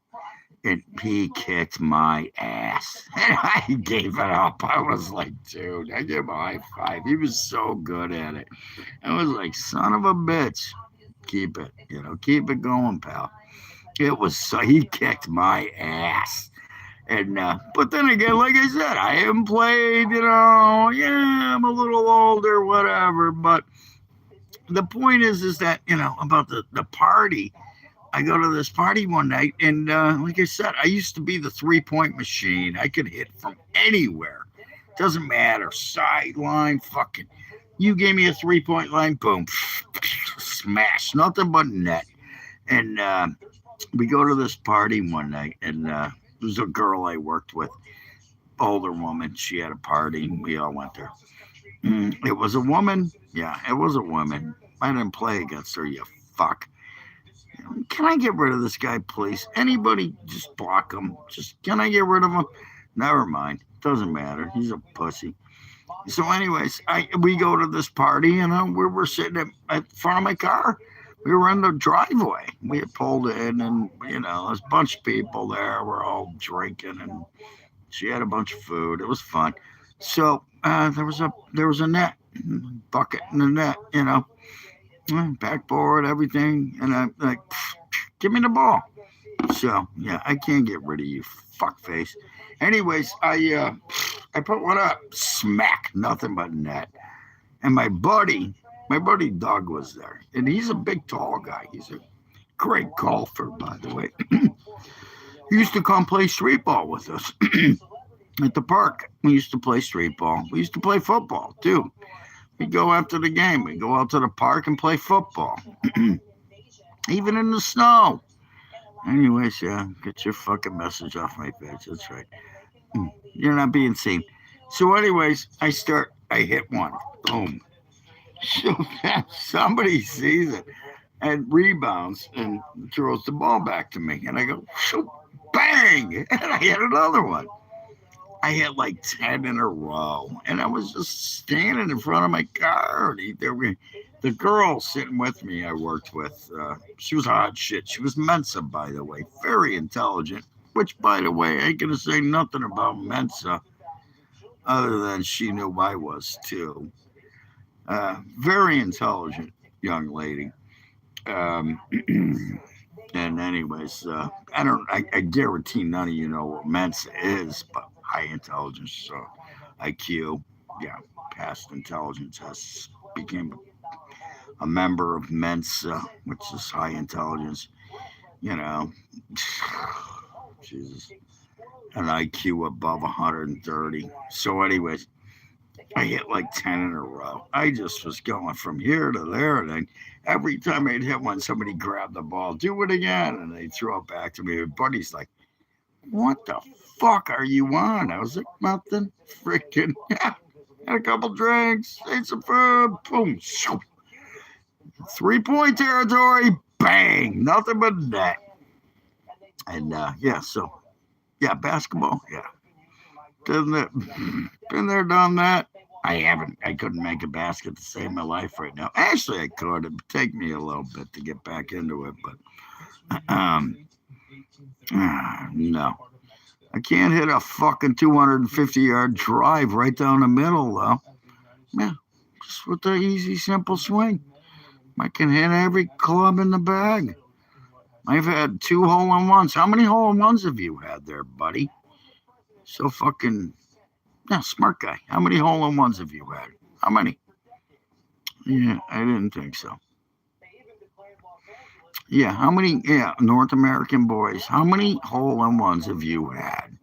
and he kicked my ass. And I gave it up. I was like, dude, I gave him a high five. He was so good at it. I was like, son of a bitch, keep it, you know, keep it going, pal. It was so he kicked my ass. And but then again, like I said, I haven't played, you know, yeah, I'm a little older, whatever. But the point is that, you know, about the party. I go to this party one night, and like I said, I used to be the 3-point machine. I could hit from anywhere. Doesn't matter. Sideline, fucking. You gave me a 3-point line, boom, smash. Nothing but net. And we go to this party one night, and there was a girl I worked with, older woman. She had a party. We all went there. It was a woman. Yeah, it was a woman. I didn't play against her, you fuck. Can I get rid of this guy, please? Anybody, just block him. Just, can I get rid of him? Never mind. Doesn't matter. He's a pussy. So, anyways, we go to this party, and we were sitting at front of my car. We were in the driveway. We had pulled in, and, you know, there's a bunch of people there. We're all drinking, and she had a bunch of food. It was fun. So, there was a net, bucket in the net, you know. Backboard, everything, and I'm like, give me the ball. So yeah, I can't get rid of you, fuckface. Anyways, I put one up, smack, nothing but net. And my buddy Doug was there, and he's a big, tall guy. He's a great golfer, by the way. He used to come play street ball with us at the park. We used to play street ball. We used to play football too. We go after the game. We go out to the park and play football. Even in the snow. Anyways, yeah, get your fucking message off my page. That's right. You're not being seen. So anyways, I hit one. Boom. So somebody sees it and rebounds and throws the ball back to me. And I go, shoot, bang! And I hit another one. I had like 10 in a row, and I was just standing in front of my car. The girl sitting with me I worked with, she was hot shit. She was Mensa, by the way, very intelligent, which, by the way, I ain't going to say nothing about Mensa other than she knew I was, too. Very intelligent young lady. And anyways, I guarantee none of you know what Mensa is, but high intelligence, so IQ, yeah, passed intelligence tests, became a member of Mensa, which is high intelligence, you know, Jesus, an IQ above 130. So anyways, I hit like 10 in a row. I just was going from here to there, and then every time I'd hit one, somebody grabbed the ball, do it again, and they throw it back to me. My buddy's like, what the fuck are you on? I was like, nothing. Freaking, yeah. Had a couple drinks, ate some food, boom, shoop. 3-point territory, bang, nothing but net. And yeah, so yeah, basketball, yeah. Been there, done that. I couldn't make a basket to save my life right now. Actually, I could. It'd take me a little bit to get back into it, but no. I can't hit a fucking 250-yard drive right down the middle, though. Yeah, just with the easy, simple swing. I can hit every club in the bag. I've had 2 hole-in-ones. How many hole-in-ones have you had there, buddy? So fucking, yeah, smart guy. How many hole-in-ones have you had? How many? Yeah, I didn't think so. Yeah, how many, North American boys, how many hole-in-ones have you had?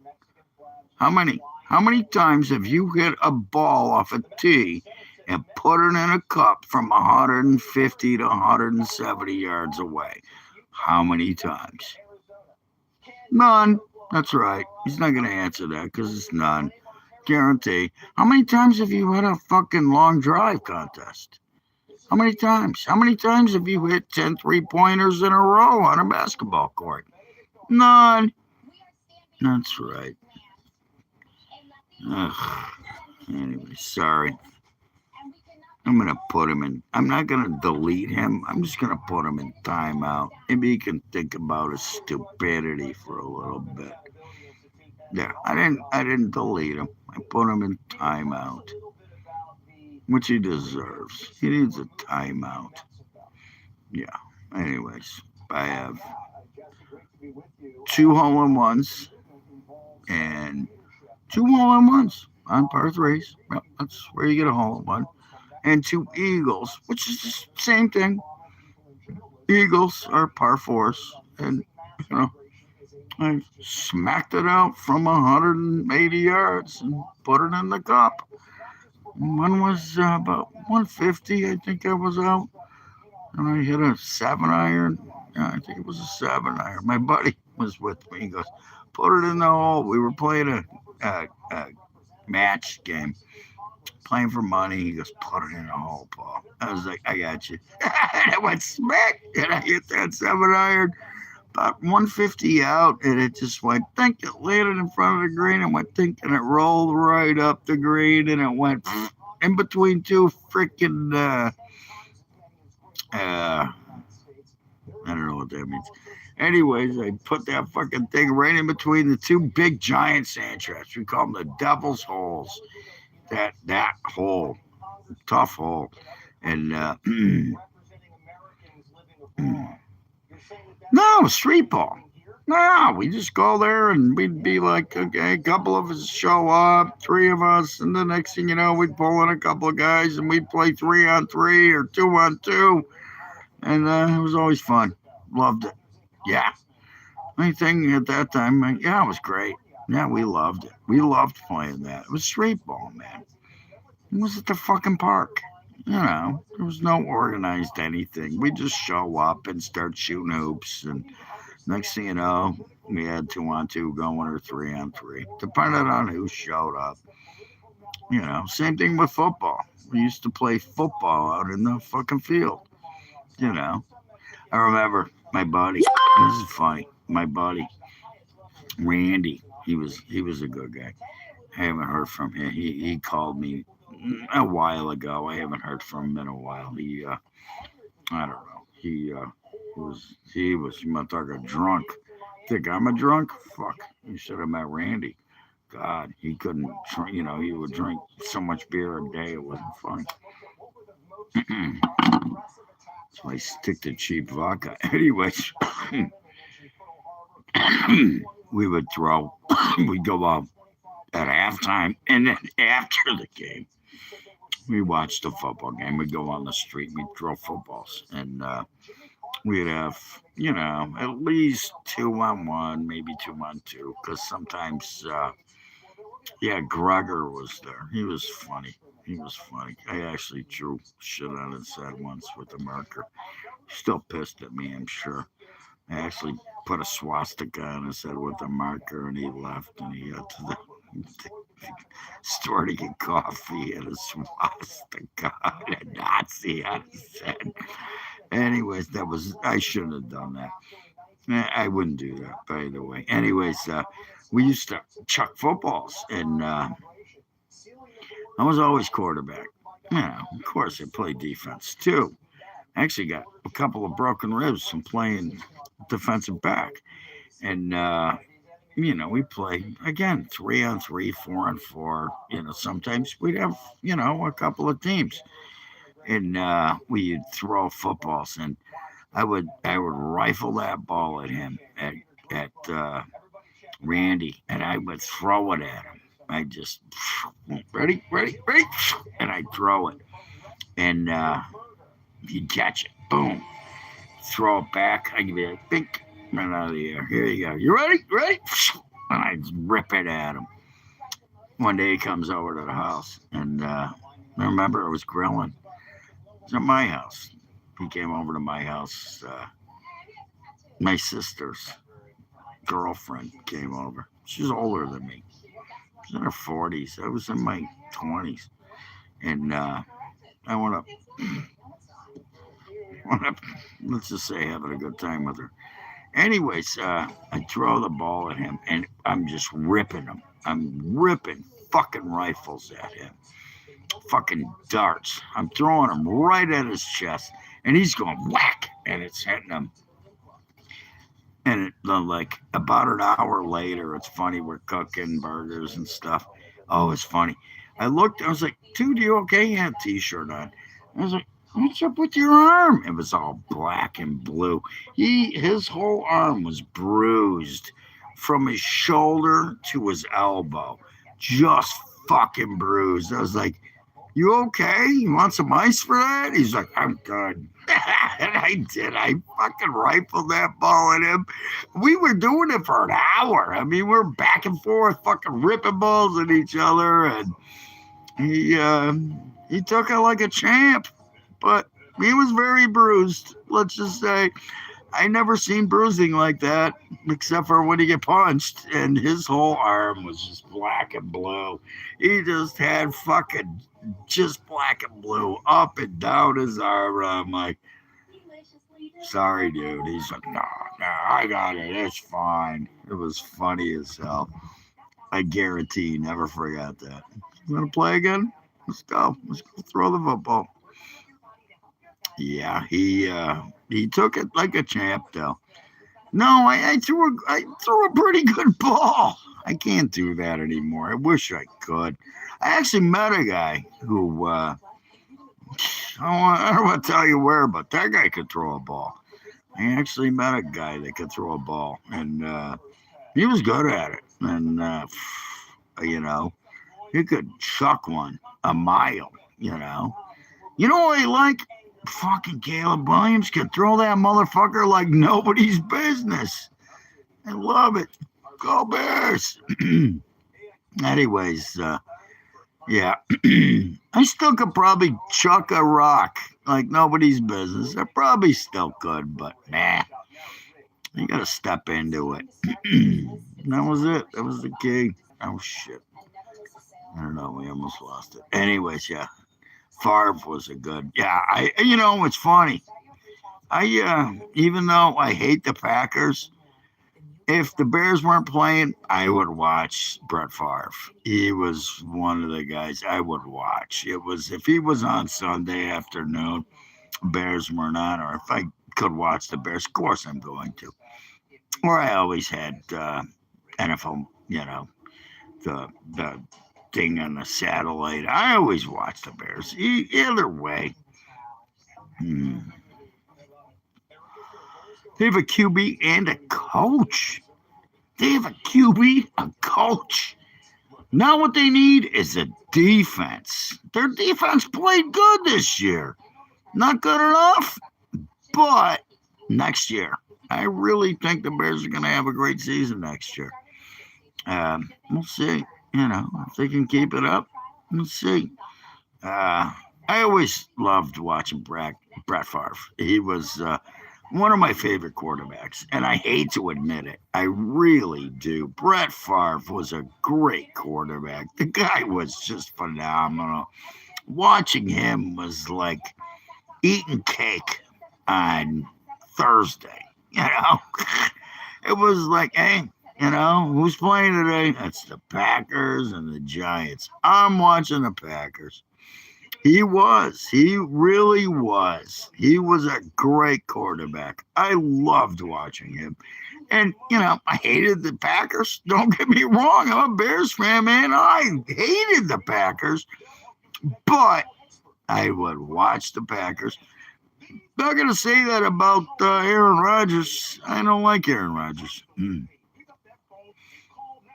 How many? How many times have you hit a ball off a tee and put it in a cup from 150 to 170 yards away? How many times? None. That's right. He's not going to answer that because it's none. Guarantee. How many times have you had a fucking long drive contest? How many times? How many times have you hit 10 3-pointers in a row on a basketball court? None. That's right. Ugh. Anyway, sorry. I'm going to put him in. I'm not going to delete him. I'm just going to put him in timeout. Maybe he can think about his stupidity for a little bit. Yeah, I didn't delete him. I put him in timeout, which he deserves. He needs a timeout. Yeah. Anyways, I have 2 hole-in-ones and 2 hole-in-ones on par 3s. Well, that's where you get a hole-in-one. And 2 eagles, which is the same thing. Eagles are par 4s, and I smacked it out from 180 yards and put it in the cup. One was about 150, I think I was out, and I hit a 7-iron. Yeah, I think it was a 7-iron. My buddy was with me. He goes, "Put it in the hole." We were playing a match game. Playing for money. He goes, "Put it in the hole, Paul." I was like, "I got you." And I went smack, and I hit that 7-iron, about 150 out, and it just went think. It landed in front of the green, and went think, and it rolled right up the green, and it went in between 2 freaking I don't know what that means. Anyways, I put that fucking thing right in between the 2 big giant sand traps. We call them the Devil's Holes. That hole, tough hole, and no street ball. No, we just go there and we'd be like, okay, a couple of us show up, 3 of us, and the next thing you know, we'd pull in a couple of guys and we'd play 3-on-3 or 2-on-2, and it was always fun. Loved it. Yeah. Anything at that time, it was great. Yeah, we loved it. We loved playing that. It was street ball, man. It was at the fucking park. There was no organized anything. We just show up and start shooting hoops, and next thing you know, we had 2-on-2 going or 3-on-3, depending on who showed up. Same thing with football. We used to play football out in the fucking field. I remember my buddy. This is funny. My buddy, Randy. He was a good guy. I haven't heard from him. He called me a while ago. I haven't heard from him in a while. He I don't know. He was you might talk a drunk. Think I'm a drunk? Fuck. You should have met Randy. God, he couldn't drink, he would drink so much beer a day it wasn't funny. So I stick to cheap vodka. Anyways, we would throw, we'd go out at halftime, and then after the game, we watched the football game. We'd go on the street, we'd throw footballs, and we'd have, at least 2-on-1, maybe 2-on-2, because sometimes, Gregor was there. He was funny. I actually drew shit on his head once with a marker. Still pissed at me, I'm sure. I actually put a swastika on his head with a marker, and he left, and he got to the store to get coffee, and a swastika and a Nazi on his head. Anyways, I shouldn't have done that. I wouldn't do that, by the way. Anyways, we used to chuck footballs, and I was always quarterback. Of course, I played defense too. I actually got a couple of broken ribs from playing defensive back. And, we play, again, 3-on-3, 4-on-4. Sometimes we'd have, a couple of teams. And we'd throw footballs, and I would rifle that ball at him, at Randy, and I would throw it at him. I just, ready, and I'd throw it. And he'd catch it. Boom. Throw it back. I'd be like, bink, right out of the air. Here you go. You ready? And I'd rip it at him. One day he comes over to the house, and I remember I was grilling. It was at my house. He came over to my house my sister's girlfriend came over. She's older than me. She's in her 40s. I was in my 20s. And I went up, let's just say, having a good time with her. Anyways, I throw the ball at him, and I'm just ripping him. I'm ripping fucking rifles at him. Fucking darts. I'm throwing them right at his chest, and he's going whack, and it's hitting him. And like about an hour later, it's funny, we're cooking burgers and stuff. Oh, it's funny. I looked, I was like, dude, you okay? He had a t-shirt on. I was like, what's up with your arm? It was all black and blue. His whole arm was bruised from his shoulder to his elbow. Just fucking bruised. I was like, you okay? You want some ice for that? He's like, I'm good. And I did. I fucking rifled that ball at him. We were doing it for an hour. I mean, we're back and forth, fucking ripping balls at each other. And he took it like a champ. But he was very bruised. Let's just say I never seen bruising like that, except for when he get punched, and his whole arm was just black and blue. He just had fucking just black and blue up and down his arm. I'm like, sorry, dude. He's like, no, I got it. It's fine. It was funny as hell. I guarantee you never forgot that. You want to play again? Let's go. Let's go throw the football. Yeah, he took it like a champ, though. No, I threw a pretty good ball. I can't do that anymore. I wish I could. I actually met a guy who I don't want to tell you where, but that guy could throw a ball. I actually met a guy that could throw a ball, and he was good at it. And he could chuck one a mile. You know what I like? Fucking Caleb Williams could throw that motherfucker like nobody's business. I love it. Go Bears. Anyways, yeah. I still could probably chuck a rock like nobody's business. I probably still could, but nah. You gotta step into it. That was it. That was the key. Oh shit. I don't know. We almost lost it. Anyways, yeah. Favre was a good, it's funny. Even though I hate the Packers, if the Bears weren't playing, I would watch Brett Favre. He was one of the guys I would watch. It was, if he was on Sunday afternoon, Bears weren't on, or if I could watch the Bears, of course I'm going to. Or I always had NFL, the thing on the satellite. I always watch the Bears. Either way. They have a QB and a coach. They have a QB, a coach. Now what they need is a defense. Their defense played good this year. Not good enough, but next year. I really think the Bears are going to have a great season next year. We'll see. If they can keep it up, we'll see. I always loved watching Brett Favre. He was one of my favorite quarterbacks, and I hate to admit it. I really do. Brett Favre was a great quarterback. The guy was just phenomenal. Watching him was like eating cake on Thursday, It was like, hey, who's playing today? That's the Packers and the Giants. I'm watching the Packers. He really was. He was a great quarterback. I loved watching him. And, I hated the Packers. Don't get me wrong. I'm a Bears fan, man. I hated the Packers. But I would watch the Packers. Not going to say that about Aaron Rodgers. I don't like Aaron Rodgers.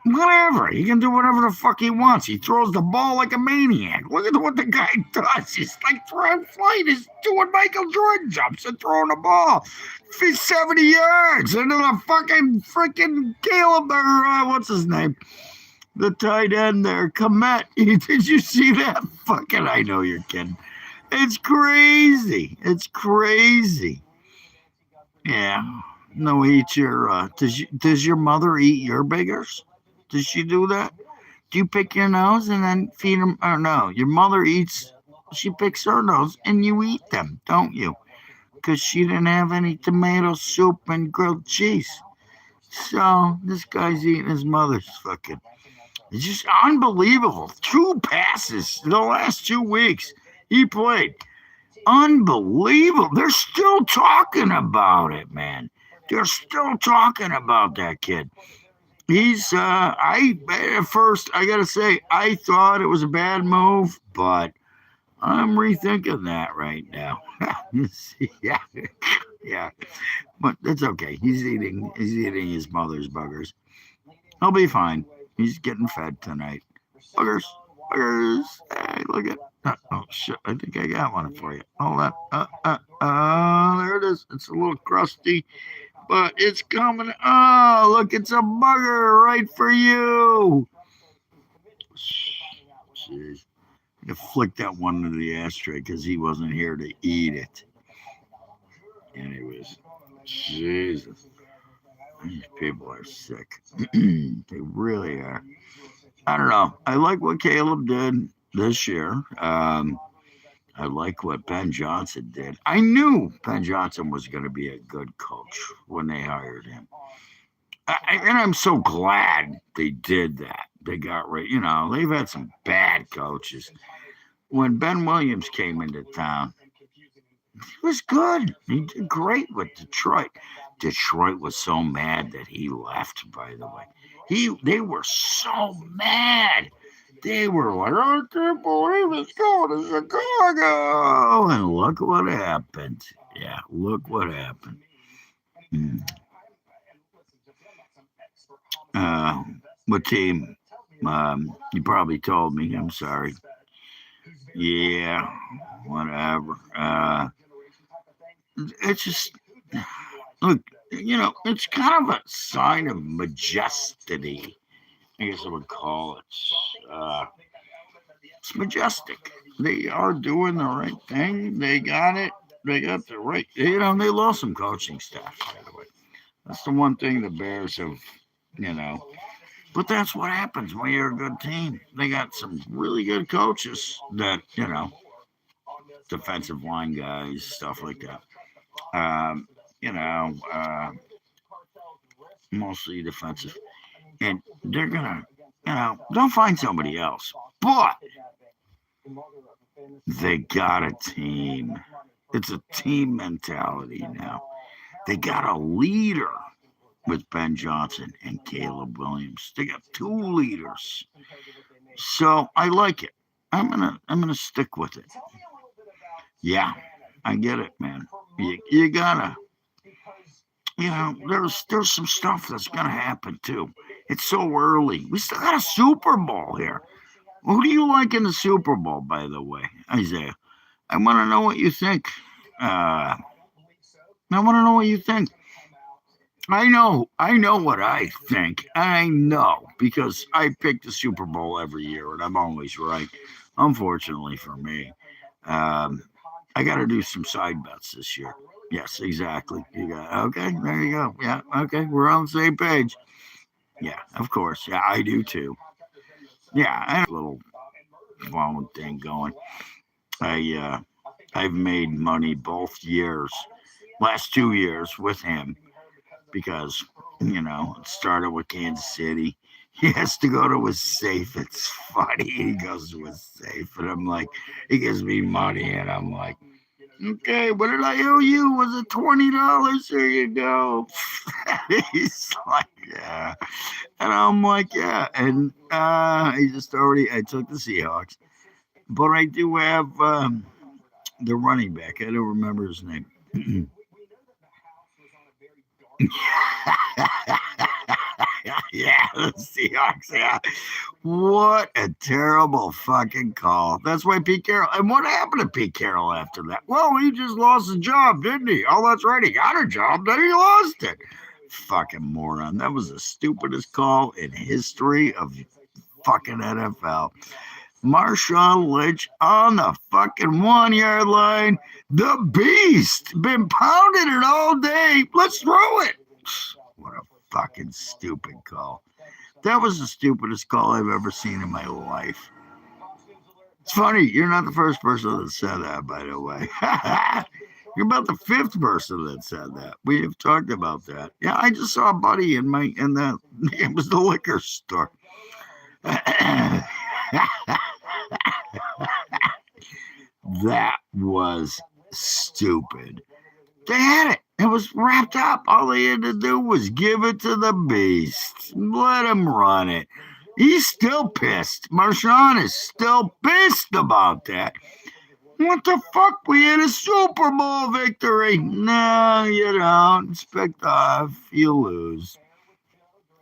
Whatever. He can do whatever the fuck he wants. He throws the ball like a maniac. Look at what the guy does. He's like throwing flight. He's doing Michael Jordan jumps and throwing the ball 70 yards into the fucking freaking Caleb, or what's his name? The tight end there, Komet. Did you see that? Fucking, I know you're kidding. It's crazy. It's crazy. Yeah. no, eat your. Does your mother eat your biggers? Does she do that? Do you pick your nose and then feed them? Or no, your mother eats. She picks her nose and you eat them, don't you? Because she didn't have any tomato soup and grilled cheese. So this guy's eating his mother's fucking. It's just unbelievable. 2 passes in the last 2 weeks he played. Unbelievable. They're still talking about it, man. They're still talking about that kid. He's at first I gotta say I thought it was a bad move, but I'm rethinking that right now. Yeah, yeah, but it's okay. He's eating his mother's buggers. He'll be fine. He's getting fed tonight. Buggers, buggers. Hey, look at. Oh shit! I think I got one for you. Hold on. There it is. It's a little crusty, but it's coming. Oh, look! It's a bugger right for you. Jeez. I flicked that one into the ashtray because he wasn't here to eat it. Anyways, Jesus. These people are sick. They really are. I don't know. I like what Caleb did this year. I like what Ben Johnson did. I knew Ben Johnson was going to be a good coach when they hired him. And I'm so glad they did that. They got right. They've had some bad coaches. When Ben Williams came into town, he was good. He did great with Detroit. Detroit was so mad that he left, by the way. They were so mad. They were like, I can't believe it's going to Chicago. And look what happened. Yeah, look what happened. What team? You probably told me. I'm sorry. Yeah, whatever. It's just, look, it's kind of a sign of majesty. I guess I would call it. It's majestic. They are doing the right thing. They got it. They got the right. They lost some coaching staff, by the way. That's the one thing the Bears have, But that's what happens when you're a good team. They got some really good coaches that, defensive line guys, stuff like that. Mostly defensive. And they're going to, they'll find somebody else. But they got a team. It's a team mentality now. They got a leader with Ben Johnson and Caleb Williams. They got 2 leaders. So I like it. I'm gonna stick with it. Yeah, I get it, man. You gotta, there's some stuff that's gonna happen too. It's so early. We still got a Super Bowl here. Who do you like in the Super Bowl, by the way, Isaiah? I want to know what you think. I want to know what you think. I know what I think. I know because I pick the Super Bowl every year and I'm always right. Unfortunately for me, I got to do some side bets this year. Yes, exactly. Okay, there you go. Yeah, okay, we're on the same page. Yeah, of course. Yeah, I do too. Yeah, I have a little phone thing going. I've made money both years, last 2 years with him. Because, it started with Kansas City. He has to go to his safe. It's funny. He goes to his safe. And I'm like, he gives me money. And I'm like, okay, what did I owe you? Was it $20? There you go. He's like, yeah. And I'm like, yeah. And I took the Seahawks. But I do have the running back. I don't remember his name. Yeah, the Seahawks. Yeah, what a terrible fucking call. That's why Pete Carroll. And what happened to Pete Carroll after that? Well, he just lost his job, didn't he? Oh, that's right. He got a job, then he lost it. Fucking moron. That was the stupidest call in history of fucking NFL. Marshawn Lynch on the fucking 1-yard line. The beast. Been pounding it all day. Let's throw it. fucking stupid call. That was the stupidest call I've ever seen in my life. It's funny, you're not the first person that said that, by the way. You're about the fifth person that said that. We have talked about that. Yeah, I just saw a buddy in the it was the liquor store. That was stupid. They had it. It was wrapped up. All they had to do was give it to the beast. Let him run it. He's still pissed. Marshawn is still pissed about that. What the fuck? We had a Super Bowl victory. No, you don't. It's picked off. You lose.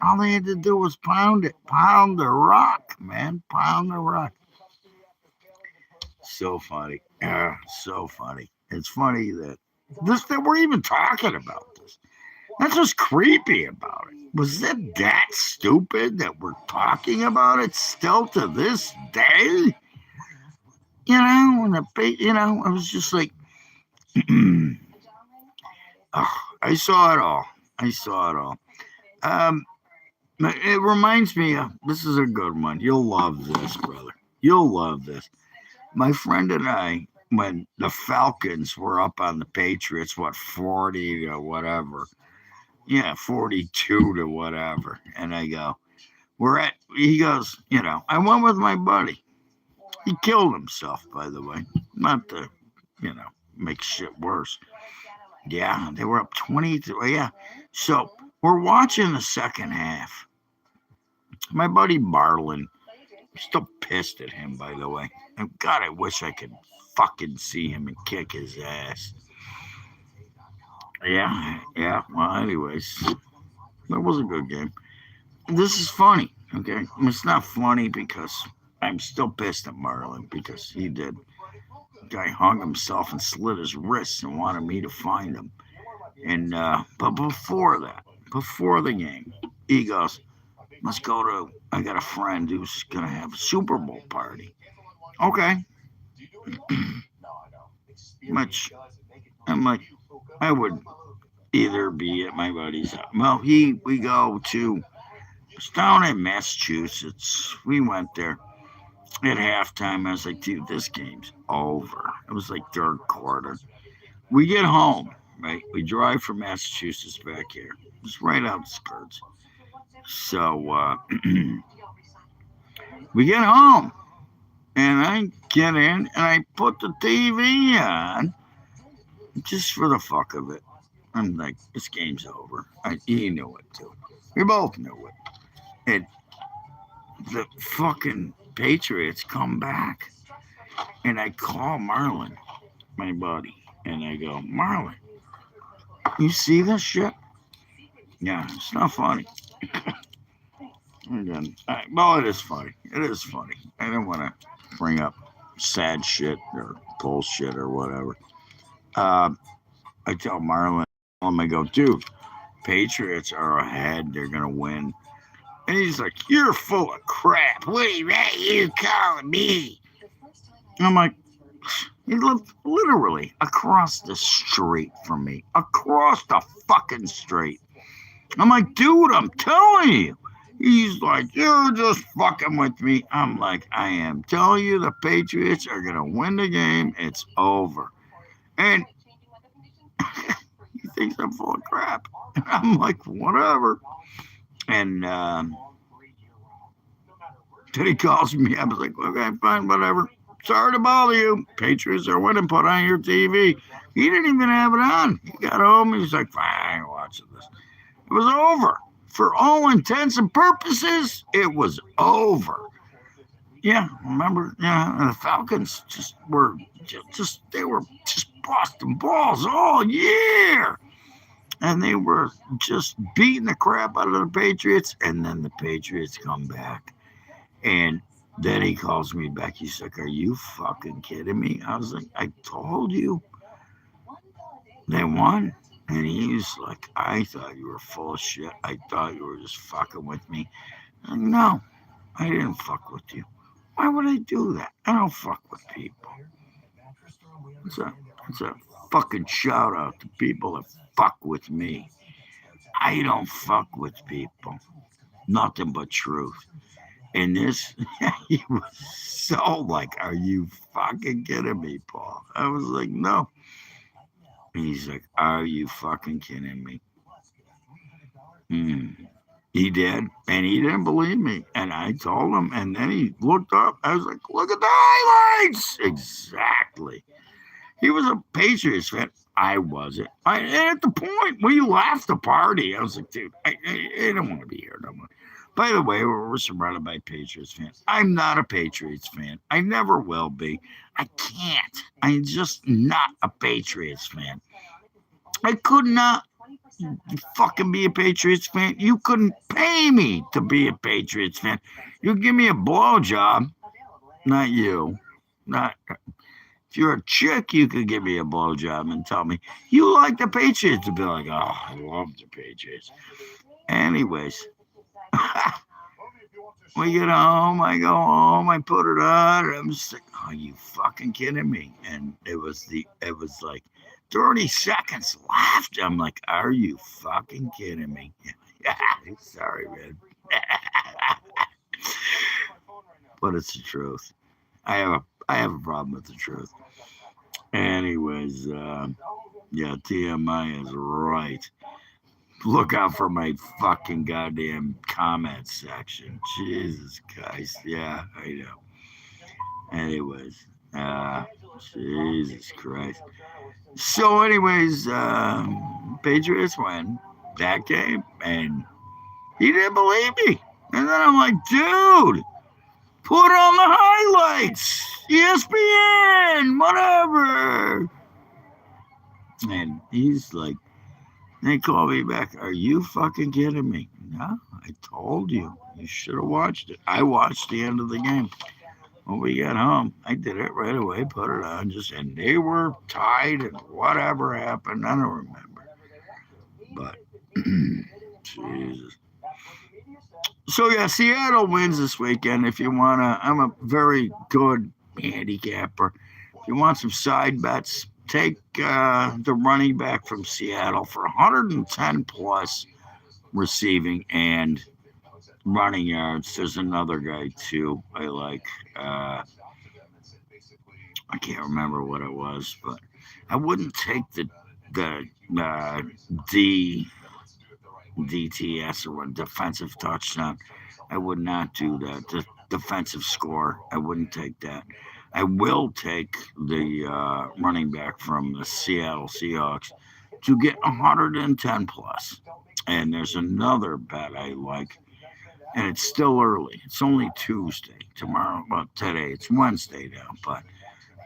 All they had to do was pound it. Pound the rock, man. Pound the rock. So funny. So funny. It's funny that we're even talking about this. That's what's creepy about it. Was it that stupid that we're talking about it still to this day? You know, I was just like, oh, I saw it all. It reminds me of, this is a good one. You'll love this, brother. You'll love this. My friend and I, when the Falcons were up on the Patriots, 40 to whatever. Yeah, 42 to whatever. And I go, he goes, I went with my buddy. He killed himself, by the way. Not to, make shit worse. Yeah, they were up 23. Yeah. So we're watching the second half. My buddy Marlon, I'm still pissed at him, by the way. And God, I wish I could fucking see him and kick his ass. Yeah. Well, anyways, that was a good game. This is funny, okay? It's not funny because I'm still pissed at Marlon because he did. The guy hung himself and slit his wrists and wanted me to find him. And but before the game, he goes, let's go to, I got a friend who's going to have a Super Bowl party. Okay. I'm like, I would either be at my buddy's house. Well, we go to, it's down in Massachusetts. We went there at halftime. I was like, dude, this game's over. It was like third quarter. We get home, right? We drive from Massachusetts back here. It's right outskirts. So we get home, and I get in, and I put the TV on just for the fuck of it. I'm like, this game's over. He knew it, too. We both knew it. And the fucking Patriots come back, and I call Marlon, my buddy, and I go, Marlon, you see this shit? Yeah, it's not funny. Again, well, it is funny. It is funny. I don't want to bring up sad shit or bullshit or whatever. I tell Marlon, I go, dude, Patriots are ahead. They're going to win. And he's like, you're full of crap. What are you calling me? And I'm like, he lived literally across the street from me. Across the fucking street. I'm like, dude, I'm telling you. He's like, you're just fucking with me. I'm like, I am telling you the Patriots are going to win the game. It's over. And he thinks I'm full of crap. And I'm like, whatever. And then he calls me. I was like, okay, fine, whatever. Sorry to bother you. Patriots are winning. Put on your TV. He didn't even have it on. He got home. He's like, fine, I'm watching this. It was over. For all intents and purposes, it was over. Yeah, remember? Yeah, and the Falcons they were just busting balls all year. And they were just beating the crap out of the Patriots. And then the Patriots come back. And then he calls me back. He's like, are you fucking kidding me? I was like, I told you. They won. And he's like, I thought you were full of shit. I thought you were just fucking with me. Like, no, I didn't fuck with you. Why would I do that? I don't fuck with people. It's a fucking shout out to people that fuck with me. I don't fuck with people. Nothing but truth. And this, he was so like, are you fucking kidding me, Paul? I was like, no. And he's like, are you fucking kidding me? He did, and he didn't believe me. And I told him, and then he looked up. I was like, look at the highlights. Exactly. He was a Patriots fan. I wasn't. And at the point we left the party, I was like, dude, I don't want to be here no more. By the way, we're surrounded by Patriots fans. I'm not a Patriots fan. I never will be. I can't. I'm just not a Patriots fan. I could not fucking be a Patriots fan. You couldn't pay me to be a Patriots fan. You give me a blowjob, not you. Not if you're a chick, you could give me a blowjob and tell me you like the Patriots. To be like, oh, I love the Patriots. Anyways, we get home. I go home. I put it on. I'm just like, are you fucking kidding me? And it was like 30 seconds left. I'm like, are you fucking kidding me? Sorry, man. But it's the truth. I have a problem with the truth. Anyways, yeah, TMI is right. Look out for my fucking goddamn comment section. Jesus Christ. Yeah, I know. Anyways, Jesus Christ. So, anyways, Patriots win that game, and he didn't believe me. And then I'm like, dude, put on the highlights, ESPN, whatever. And he's like, they call me back. Are you fucking kidding me? No, I told you. You should have watched it. I watched the end of the game. When we got home, I did it right away, put it on, and they were tied, and whatever happened, I don't remember. But, Jesus. So, yeah, Seattle wins this weekend. If you want to, I'm a very good handicapper. If you want some side bets, take the running back from Seattle for 110 plus receiving and running yards. There's another guy too I like. I can't remember what it was, but I wouldn't take the DTS or what, defensive touchdown. I would not do that. The defensive score, I wouldn't take that. I will take the running back from the Seattle Seahawks to get 110 plus. And there's another bet I like, and it's still early. It's only Tuesday. Tomorrow, well, today, it's Wednesday now, but,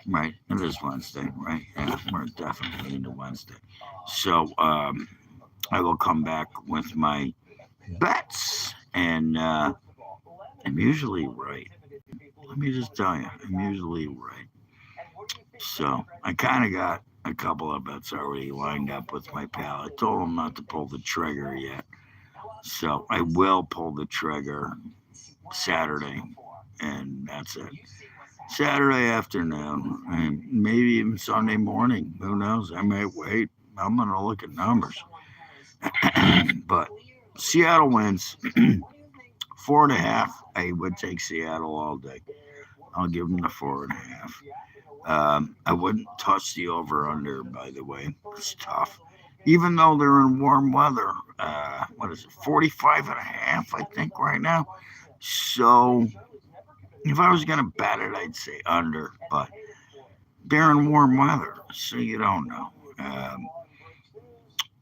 right, it is Wednesday, right? Yeah, we're definitely into Wednesday. So, I will come back with my bets, and I'm usually right. Let me just tell you, I'm usually right. So I kind of got a couple of bets already lined up with my pal. I told him not to pull the trigger yet. So I will pull the trigger Saturday, and that's it. Saturday afternoon, and maybe even Sunday morning. Who knows? I might wait. I'm going to look at numbers. But Seattle wins 4.5. I would take Seattle all day. I'll give them the 4.5. I wouldn't touch the over-under, by the way. It's tough. Even though they're in warm weather, what is it, 45.5, I think, right now. So if I was going to bet it, I'd say under. But they're in warm weather, so you don't know.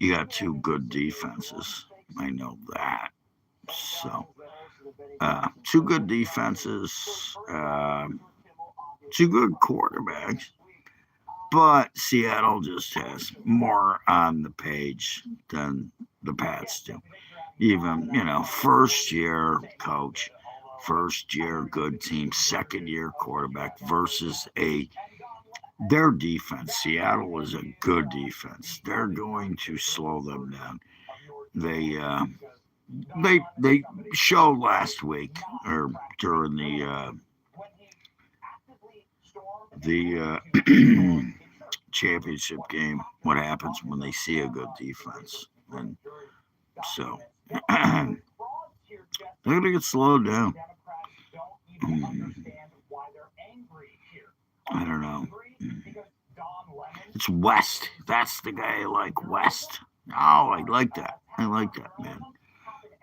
You got two good defenses. I know that. So, two good defenses, two good quarterbacks. But Seattle just has more on the page than the Pats do. Even, first year coach, first year good team, second year quarterback versus their defense. Seattle is a good defense. They're going to slow them down. They showed last week or during the championship game what happens when they see a good defense. And So they're gonna get slowed down. I don't know. It's West. That's the guy I like. West. Oh, I like that. I like that, man.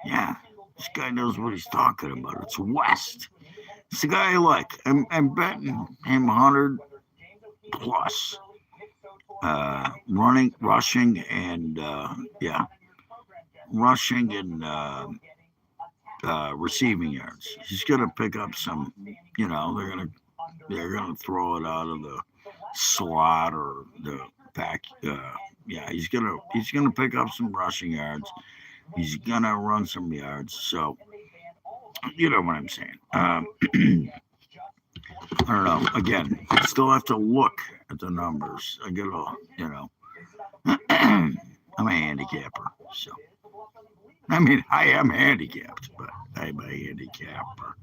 Yeah, this guy knows what he's talking about. It's West. It's the guy I like. I'm betting him 100 plus. Rushing, and rushing and receiving yards. He's gonna pick up some. They're gonna throw it out of the slot or the back. He's gonna pick up some rushing yards. He's gonna run some yards. So you know what I'm saying. I don't know. Again, I still have to look at the numbers. I gotta, I'm a handicapper, so. I mean, I am handicapped, but I'm a handicapper.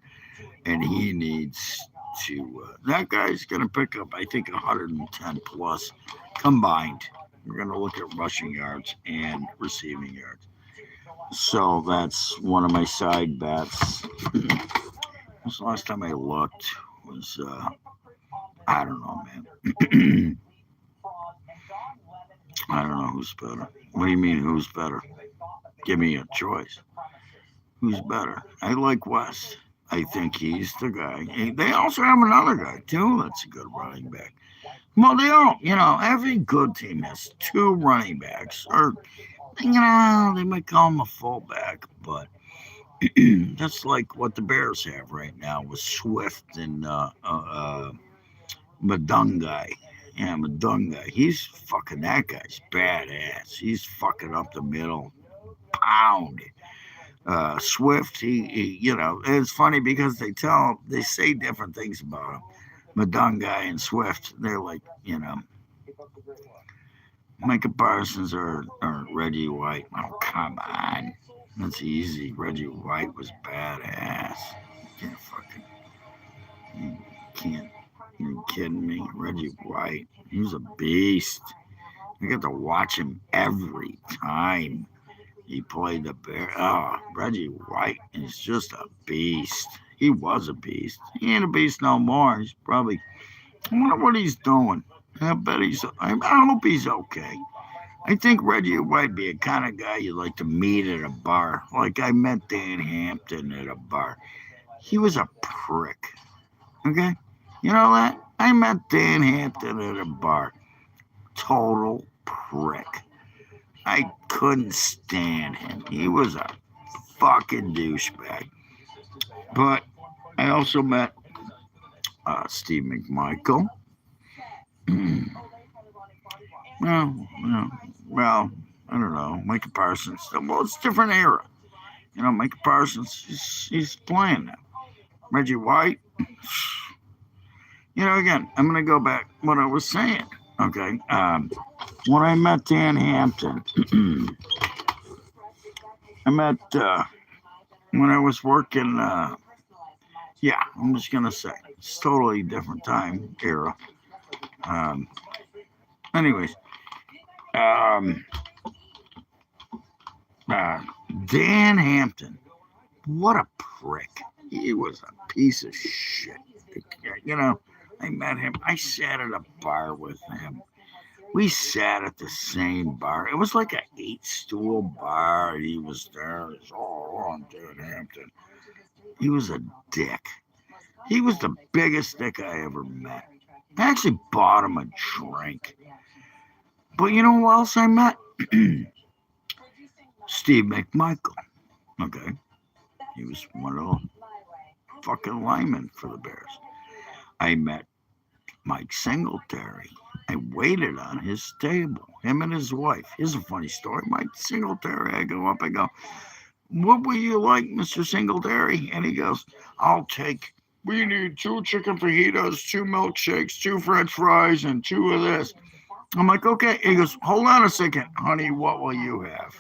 And he needs to, that guy's going to pick up, I think, 110 plus combined. We're going to look at rushing yards and receiving yards. So that's one of my side bets. This last time I looked was, I don't know, man. I don't know who's better. What do you mean, who's better? Give me a choice. Who's better? I like West. I think he's the guy. They also have another guy, too, that's a good running back. Well, they all, every good team has two running backs. Or, they might call him a fullback, but that's like what the Bears have right now with Swift and Madungai. Yeah, Madungai. He's fucking, that guy's badass. He's fucking up the middle. Pound. Swift, he it's funny because they say different things about him. Madungai and Swift, they're like, Micah Parsons or Reggie White. Oh, come on. That's easy. Reggie White was badass. You're kidding me? Reggie White, he was a beast. I got to watch him every time he played the Bear. Oh, Reggie White is just a beast. He was a beast. He ain't a beast no more. He's probably, I wonder what he's doing. I hope he's okay. I think Reggie White be a kind of guy you'd like to meet at a bar. Like I met Dan Hampton at a bar. He was a prick. Okay? You know that? I met Dan Hampton at a bar. Total prick. I couldn't stand him. He was a fucking douchebag. But I also met Steve McMichael. Well, I don't know. Micah Parsons. Well, it's a different era. Micah Parsons, he's playing now. Reggie White. Again, I'm going to go back to what I was saying. Okay. When I met Dan Hampton, I met, when I was working, I'm just going to say, it's totally different time, era. Anyways, Dan Hampton, what a prick. He was a piece of shit. I met him. I sat at a bar with him. We sat at the same bar. It was like an 8-stool bar. He was there. I'm Dan Hampton. He was a dick. He was the biggest dick I ever met. I actually bought him a drink. But you know who else I met? Steve McMichael. Okay. He was one of the fucking linemen for the Bears. I met Mike Singletary. I waited on his table, him and his wife. Here's a funny story. Mike Singletary, I go up, I go, what would you like, Mr. Singletary? And he goes, we need 2 chicken fajitas, 2 milkshakes, 2 french fries, and 2 of this. I'm like, okay. He goes, hold on a second, honey, what will you have?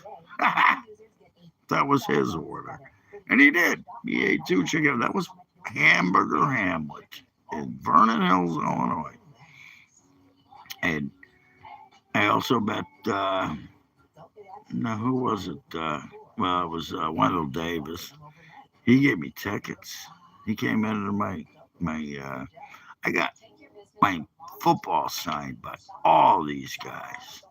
That was his order. And he did. He ate 2 chicken. That was Hamburger Hamlet in Vernon Hills, Illinois. And I also met, who was it? Well, it was Wendell Davis. He gave me tickets. He came into I got my football signed by all these guys.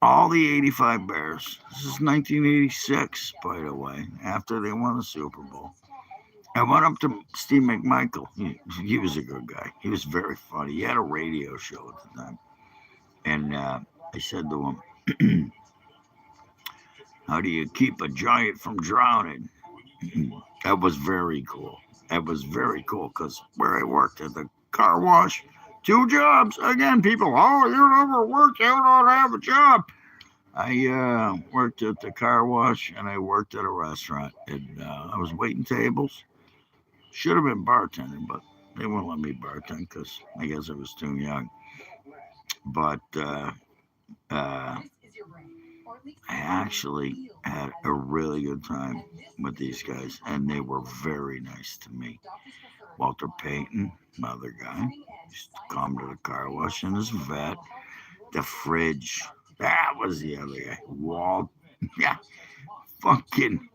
All the 85 Bears. This is 1986, by the way, after they won the Super Bowl. I went up to Steve McMichael. He was a good guy. He was very funny. He had a radio show at the time. And I said to him, how do you keep a giant from drowning? That was very cool. That was very cool because where I worked at the car wash, 2 jobs. Again, people, oh, you never worked, you don't have a job. I worked at the car wash and I worked at a restaurant. And I was waiting tables. Should have been bartending, but they wouldn't let me bartend because I guess I was too young. But I actually had a really good time with these guys, and they were very nice to me. Walter Payton, another guy, used to come to the car wash in his vet. The fridge, that was the other guy. Walt, yeah, fucking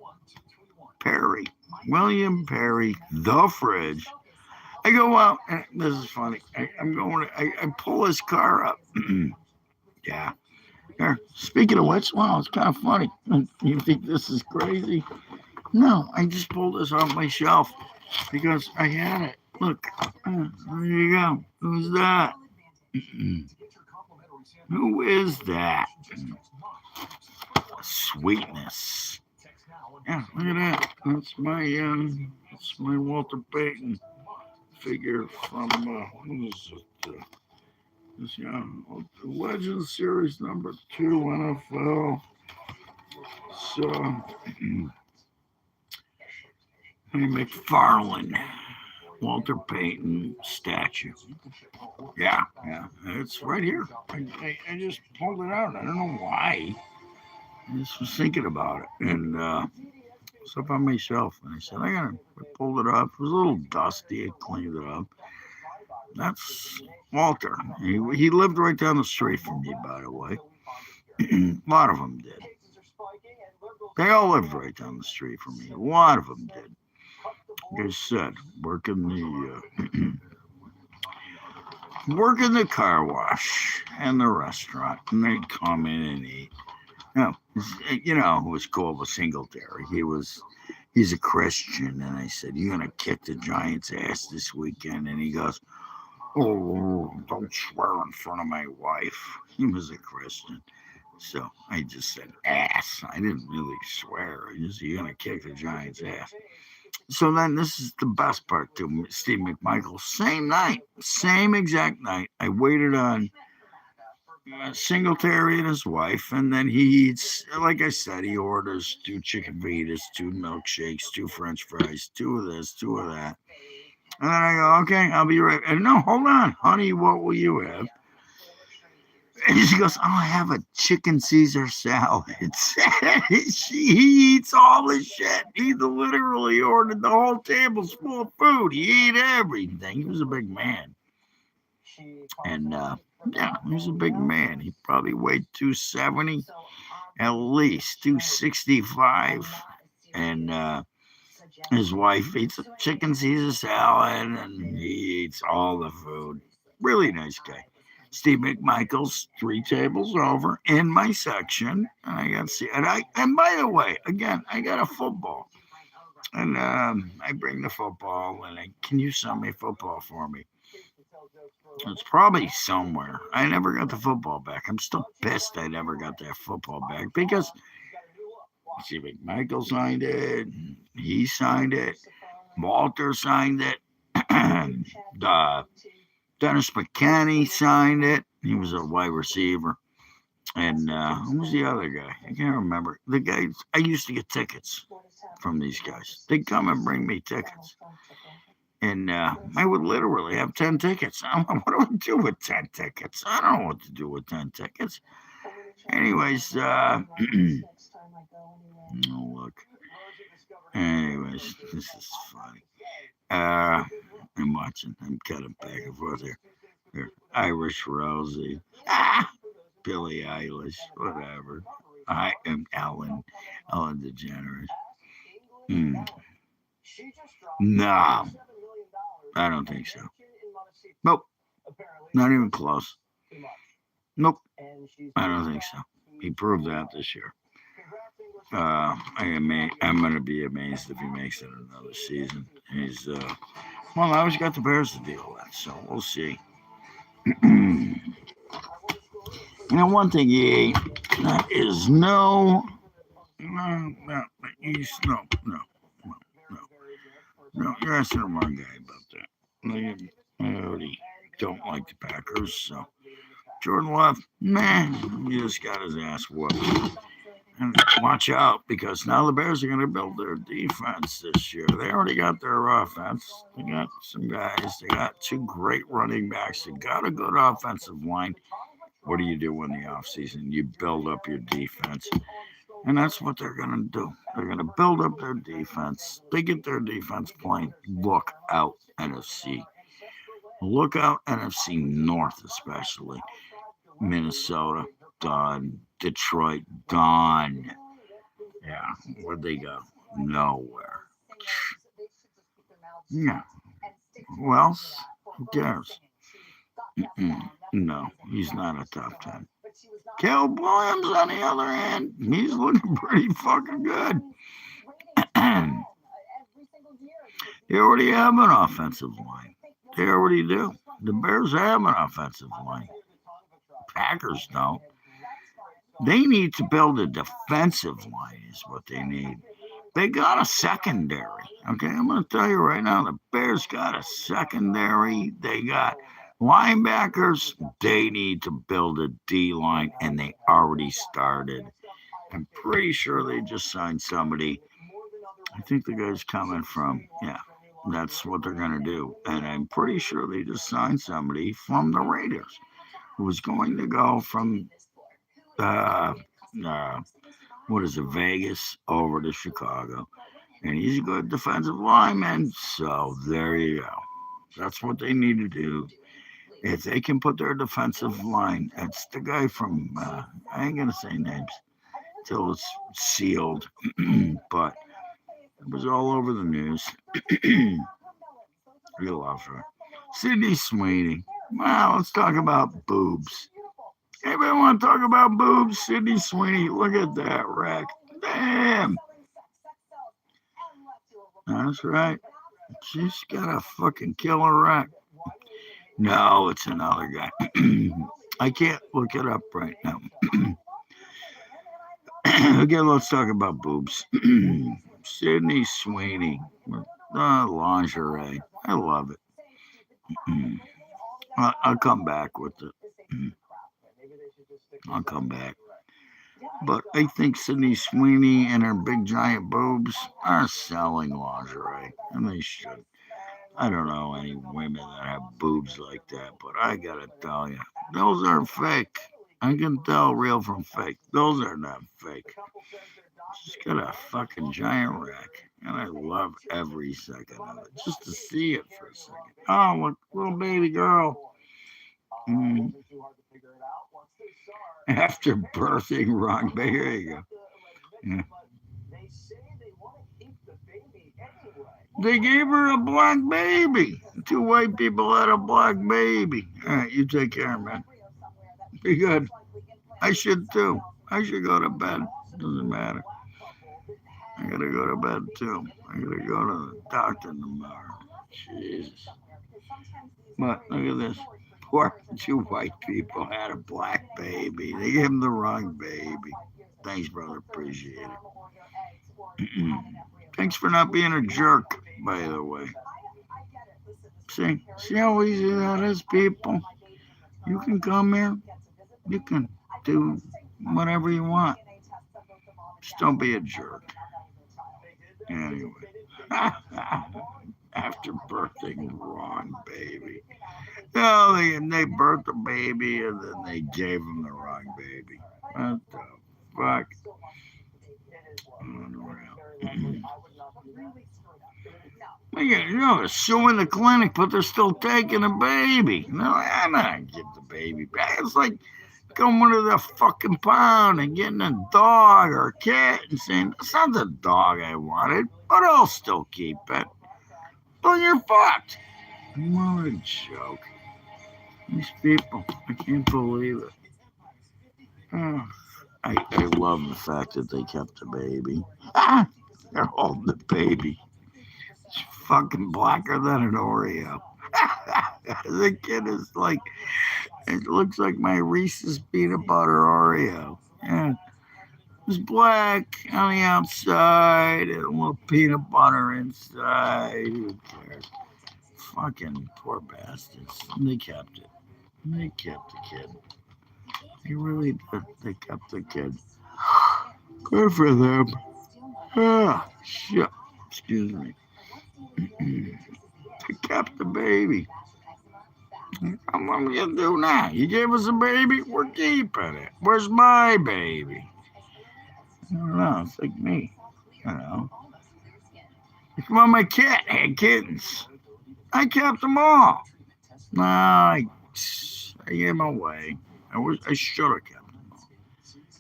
Perry, William Perry, the fridge. I go, well, this is funny. I pull his car up. Yeah. Here, speaking of which, wow, it's kind of funny. You think this is crazy? No, I just pulled this off my shelf because I had it. Look, there you go. Who's that? Who is that? Sweetness. Yeah, look at that. That's my Walter Payton figure from what is it? This Legends Series number 2 NFL. So McFarlane, Walter Payton statue. Yeah, it's right here. I just pulled it out. I don't know why. I just was thinking about it, and it's up on my shelf. And I said, I pulled it up. It was a little dusty. I cleaned it up. That's Walter. He lived right down the street from me, by the way. A lot of them did. They all lived right down the street from me. A lot of them did. Like I said, working the car wash and the restaurant, and they'd come in and eat. Who was cool was Singletary. He's a Christian, and I said, "You're gonna kick the Giants' ass this weekend," and he goes, "Oh, don't swear in front of my wife." He was a Christian. So I just said ass. I didn't really swear. I just, you're going to kick the Giants' ass. So then this is the best part too. Steve McMichael, same night, same exact night. I waited on Singletary and his wife, and then he eats, like I said, he orders 2 chicken fajitas, 2 milkshakes, 2 French fries, 2 of this, 2 of that. And then I go, okay, I'll be right. And no, hold on, honey, what will you have? And she goes, oh, I have a chicken Caesar salad. He eats all the shit. He literally ordered the whole table's full of food. He ate everything. He was a big man. And, he was a big man. He probably weighed 270, at least 265. And his wife eats a chicken Caesar salad, and he eats all the food. Really nice guy. Steve McMichael's 3 tables over in my section, and I got to see. And by the way, again, I got a football, and I bring the football, and can you sell me football for me? It's probably somewhere. I never got the football back. I'm still pissed I never got that football back because Steve McMichael signed it. He signed it. Walter signed it. Dennis McKinney signed it. He was a wide receiver. And who was the other guy? I can't remember. The guys, I used to get tickets from these guys. They'd come and bring me tickets. And I would literally have 10 tickets. What do I do with 10 tickets? I don't know what to do with 10 tickets. Anyways, oh, look. Anyways, this is funny. I'm watching. I'm cutting back and forth here. Irish Rosie. Billie Eilish. Whatever. I am Ellen DeGeneres. No, I don't think so. Nope, not even close. Nope, I don't think so. He proved that this year. I'm going to be amazed if he makes it another season. He's now he's got the Bears to deal with, so we'll see. Now, one thing he ain't is no. You're asking the wrong guy about that. I already don't like the Packers, so Jordan Love, he just got his ass whooped. And watch out, because now the Bears are going to build their defense this year. They already got their offense. They got some guys. They got 2 great running backs. They got a good offensive line. What do you do in the offseason? You build up your defense. And that's what they're going to do. They're going to build up their defense. They get their defense playing. Look out, NFC. Look out, NFC North especially. Minnesota, done. Detroit, done. Yeah, where'd they go? Nowhere. Yeah. Who else? Who cares? No, he's not a top 10. Caleb Williams, on the other hand, he's looking pretty fucking good. They already have an offensive line. They already do. The Bears have an offensive line. Packers don't. They need to build a defensive line is what they need. They got a secondary. Okay, I'm going to tell you right now, the Bears got a secondary. They got linebackers. They need to build a D-line, and they already started. I'm pretty sure they just signed somebody. I think the guy's coming from, that's what they're going to do. And I'm pretty sure they just signed somebody from the Raiders who was going to go from Vegas over to Chicago. And he's a good defensive lineman. So there you go. That's what they need to do. If they can put their defensive line, it's the guy from, I ain't going to say names till it's sealed, but it was all over the news. Real love her. Sydney Sweeney. Well, let's talk about boobs. Anybody want to talk about boobs? Sydney Sweeney, look at that rack. Damn. That's right. She's got a fucking killer rack. No, it's another guy. I can't look it up right now. Again, let's talk about boobs. Sydney Sweeney. Lingerie. I love it. I'll come back with it. I'll come back. But I think Sydney Sweeney and her big giant boobs are selling lingerie, and they should. I don't know any women that have boobs like that, but I gotta tell you, those are fake. I can tell real from fake. Those are not fake. She's got a fucking giant rack, and I love every second of it, just to see it for a second. Oh, look, little baby girl. After birthing wrong baby. There you go. Yeah. They gave her a black baby. 2 white people had a black baby. All right, you take care, man. Be good. I should too. I should go to bed. Doesn't matter. I gotta go to bed too. I gotta go to the doctor tomorrow. Jesus. But look at this. Poor 2 white people had a black baby. They gave him the wrong baby. Thanks, brother. Appreciate it. Thanks for not being a jerk, by the way. See how easy that is, people? You can come here. You can do whatever you want. Just don't be a jerk. Anyway. After birthing wrong baby. No, they birthed the baby and then they gave him the wrong baby. What the fuck? They're suing the clinic, but they're still taking a baby. No, I'm not gonna give the baby back. It's like going to the fucking pound and getting a dog or a cat and saying, that's not the dog I wanted, but I'll still keep it. Well, you're fucked. What a joke. These people, I can't believe it. Oh, I love the fact that they kept the baby. Ah, they're holding the baby. It's fucking blacker than an Oreo. The kid is like, it looks like my Reese's peanut butter Oreo. Yeah, it's black on the outside and a little peanut butter inside. Who cares? Fucking poor bastards. They kept it. They kept the kid. They really did. They kept the kid. Good for them. Ah, shit. Excuse me. They kept the baby. What am I gonna do now? You gave us a baby, we're keeping it. Where's my baby? I don't know. It's like me. You know. Come on, my cat had kittens. I kept them all. No, I gave them away. I should have kept them all.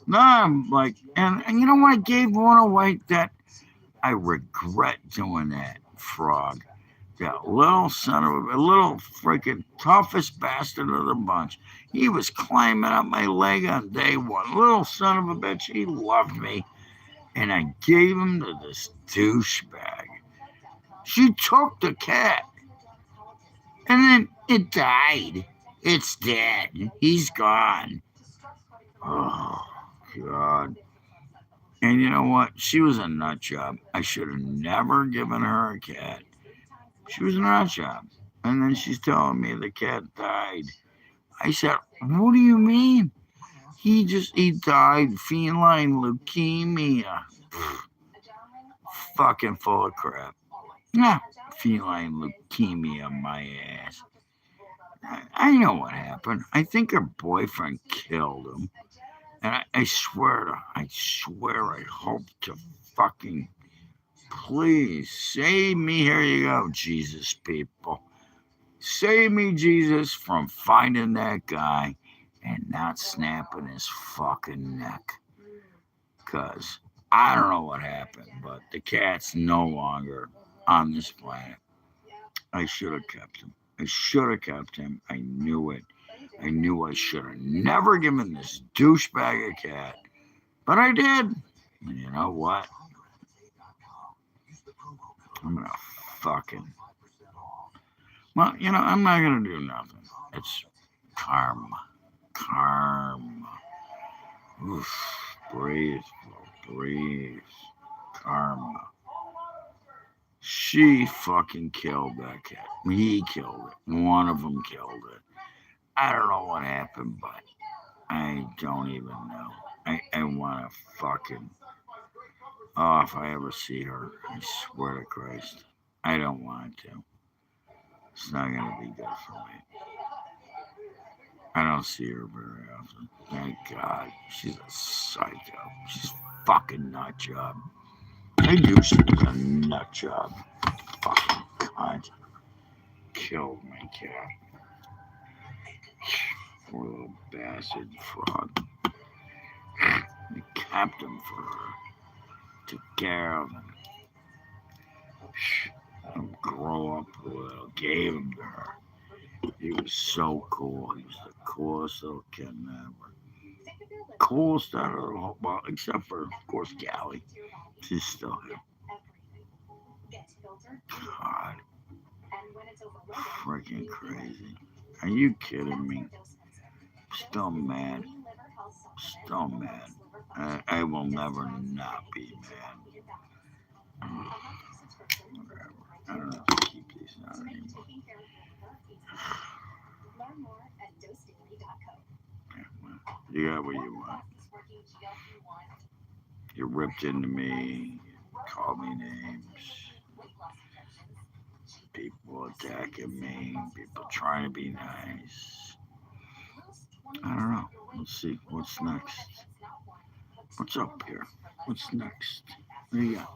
No, I'm like, and you know what? I gave one away that I regret doing that, Frog. That little son of a little freaking toughest bastard of the bunch. He was climbing up my leg on day one. Little son of a bitch. He loved me. And I gave him to this douchebag. She took the cat. And then it died. It's dead. He's gone. Oh, God. And you know what? She was a nut job. I should have never given her a cat. She was a nut job. And then she's telling me the cat died. I said, what do you mean? He died feline leukemia. Fucking full of crap. Yeah, feline leukemia, my ass. I know what happened. I think her boyfriend killed him. And I swear, I hope to fucking please save me. Here you go, Jesus, people. Save me, Jesus, from finding that guy and not snapping his fucking neck. Because I don't know what happened, but the cat's no longer on this planet. I should have kept him. I knew it. I knew I should have never given this douchebag a cat. But I did. And you know what? I'm going to fucking... Well, you know, I'm not going to do nothing. It's karma. Oof. Breathe, breathe. Karma. She fucking killed that cat. He killed it. One of them killed it. I don't know what happened, but I don't even know. I want to fucking... Oh, if I ever see her, I swear to Christ, I don't want to. It's not going to be good for me. I don't see her very often. Thank God. She's a psycho. She's a fucking nut job. I do she's a nut job. Fucking cunt. Killed my cat. Poor little bastard Frog. I kept him for her. Took care of him. Let him grow up a little. Gave him to her. He was so cool. He was the coolest little kitten ever. Coolest out of the whole, well, except for, of course, Callie. She's still here. God. Freaking crazy. Are you kidding me? Still mad. Still mad. I will never not be mad. Whatever. I don't have to keep these out anymore. Yeah, well, you got what you want. You ripped into me, called me names. People attacking me, people trying to be nice. I don't know. Let's see. What's next? What's up here? What's next? There you go.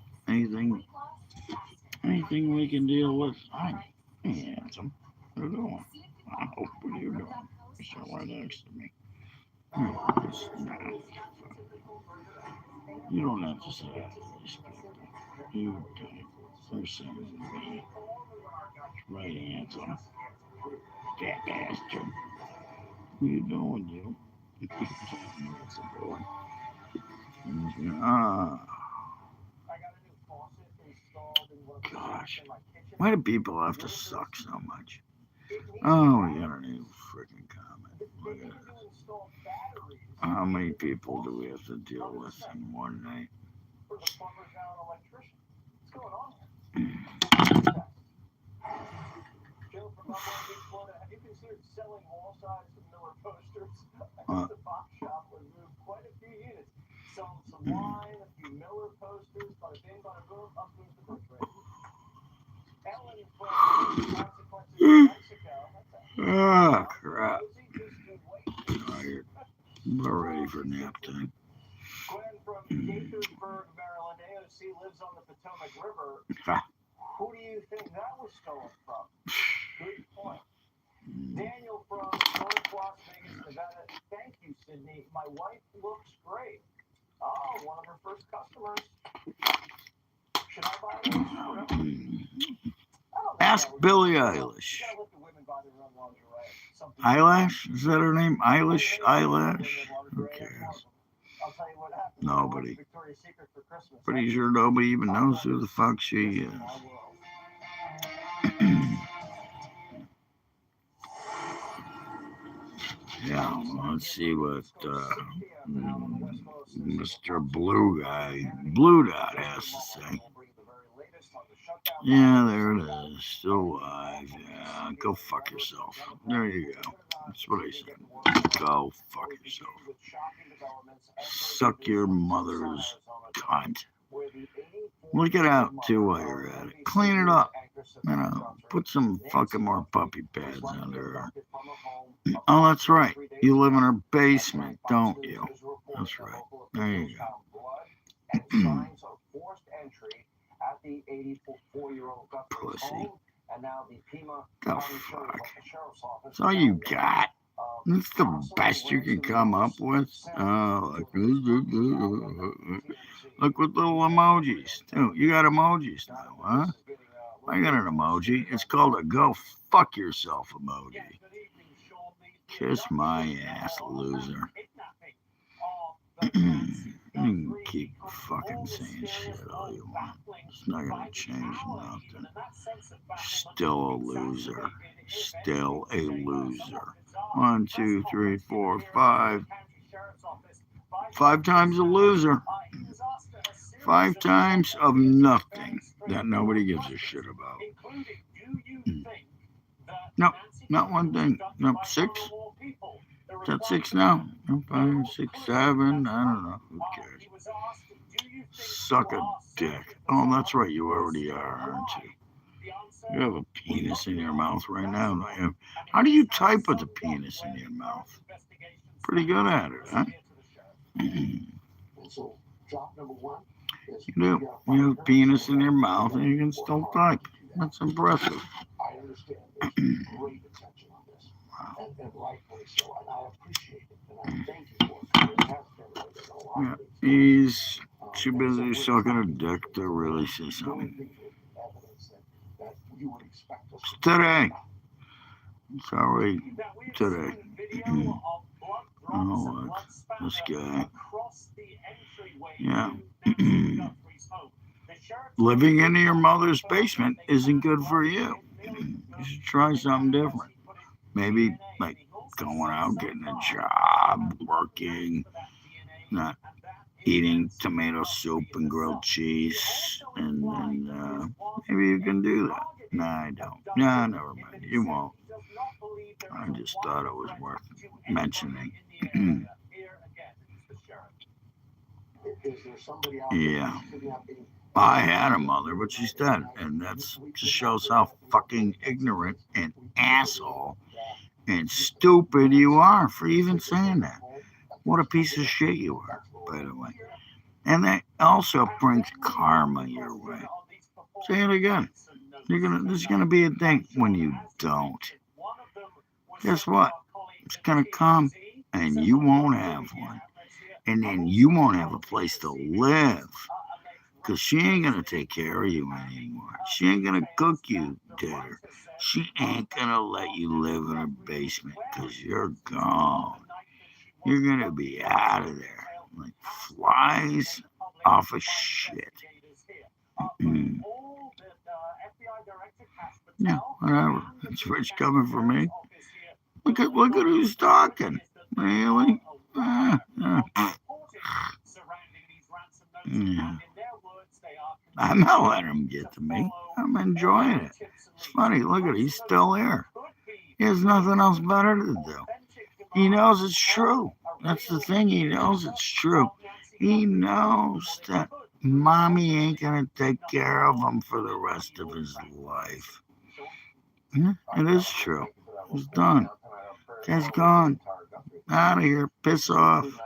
Anything we can deal with? Hi. Hey, handsome. What are you doing? What are you doing? You're sitting right next to me. You don't have to say that to these people. You don't. They're sending me right anthem. Fat bastard. What are you doing, you? That's a boy. Gosh. Why do people have to suck so much? Oh, we got a new freaking comment. Look at this. How many people do we have to deal with in one night? Joe from Upland Beach, Florida, have you considered selling wall-sized Miller posters? The box shop would move quite a few units. Selling some wine, a few Miller posters, bada bing, bada boom, up moves the birth rate. Ellen from Consequences in Mexico. Oh, crap. We're ready for nap time. Glenn from Gaithersburg, Maryland, AOC lives on the Potomac River. Who do you think that was stolen from? Good point. Daniel from North Las Vegas, Nevada. Thank you, Sydney. My wife looks great. Oh, one of her first customers. Should I buy this? Ask Billie Eilish. Eyelash? Is that her name? Eilish? Eyelash? Who cares? Nobody. Pretty sure nobody even knows who the fuck she is. Yeah, let's see what Mr. Blue Dot has to say. Yeah, there it is. Still alive. Yeah, go fuck yourself. There you go. That's what I said. Go fuck yourself. Suck your mother's cunt. Look it out too while you're at it. Clean it up. You know, put some fucking more puppy pads under her. Oh, that's right. You live in her basement, don't you? That's right. There you go. Pussy. The fuck? That's all you got? That's the best you can come up with? Oh, look with little emojis. Dude, you got emojis now, huh? I got an emoji. It's called a go fuck yourself emoji. Kiss my ass, loser. You can keep fucking saying shit all you want. It's not gonna change nothing. Still a loser. Still a loser. 1, 2, 3, 4, 5. 5 times a loser. 5 times of nothing that nobody gives a shit about. Nope, not one thing. Nope, 6. Is that 6 now? 5, 6, 7. I don't know. Who cares? Suck a dick. Oh, that's right. You already are, aren't you? You have a penis in your mouth right now, don't you? How do you type with a penis in your mouth? Pretty good at it, huh? You do. You have a penis in your mouth and you can still type. That's impressive. Yeah, he's too busy sucking a dick to really say something. It's today. It's already today. Oh, look, this guy. Yeah. Living in your mother's basement isn't good for you. You should try something different. Maybe like going out, getting a job, working, not eating tomato soup and grilled cheese, and then maybe you can do that. Nah, I don't. Nah, never mind. You won't. I just thought it was worth mentioning. Yeah. I had a mother, but she's dead. And that's just shows how fucking ignorant and asshole and stupid you are for even saying that. What a piece of shit you are, by the way. And that also brings karma your way. Say it again. There's gonna be a day when you don't. Guess what? It's gonna come and you won't have one. And then you won't have a place to live. Because she ain't going to take care of you anymore. She ain't going to cook you dinner. She ain't going to let you live in her basement because you're gone. You're going to be out of there like flies off a shit. Yeah, whatever. It's rich coming for me. Look at who's talking. Really? Yeah. I'm not letting him get to me. I'm enjoying it. It's funny. Look at it. He's still there. He has nothing else better to do. He knows it's true. That's the thing. He knows it's true. He knows that mommy ain't going to take care of him for the rest of his life. Yeah, it is true. He's done. Guy's gone. Out of here. Piss off.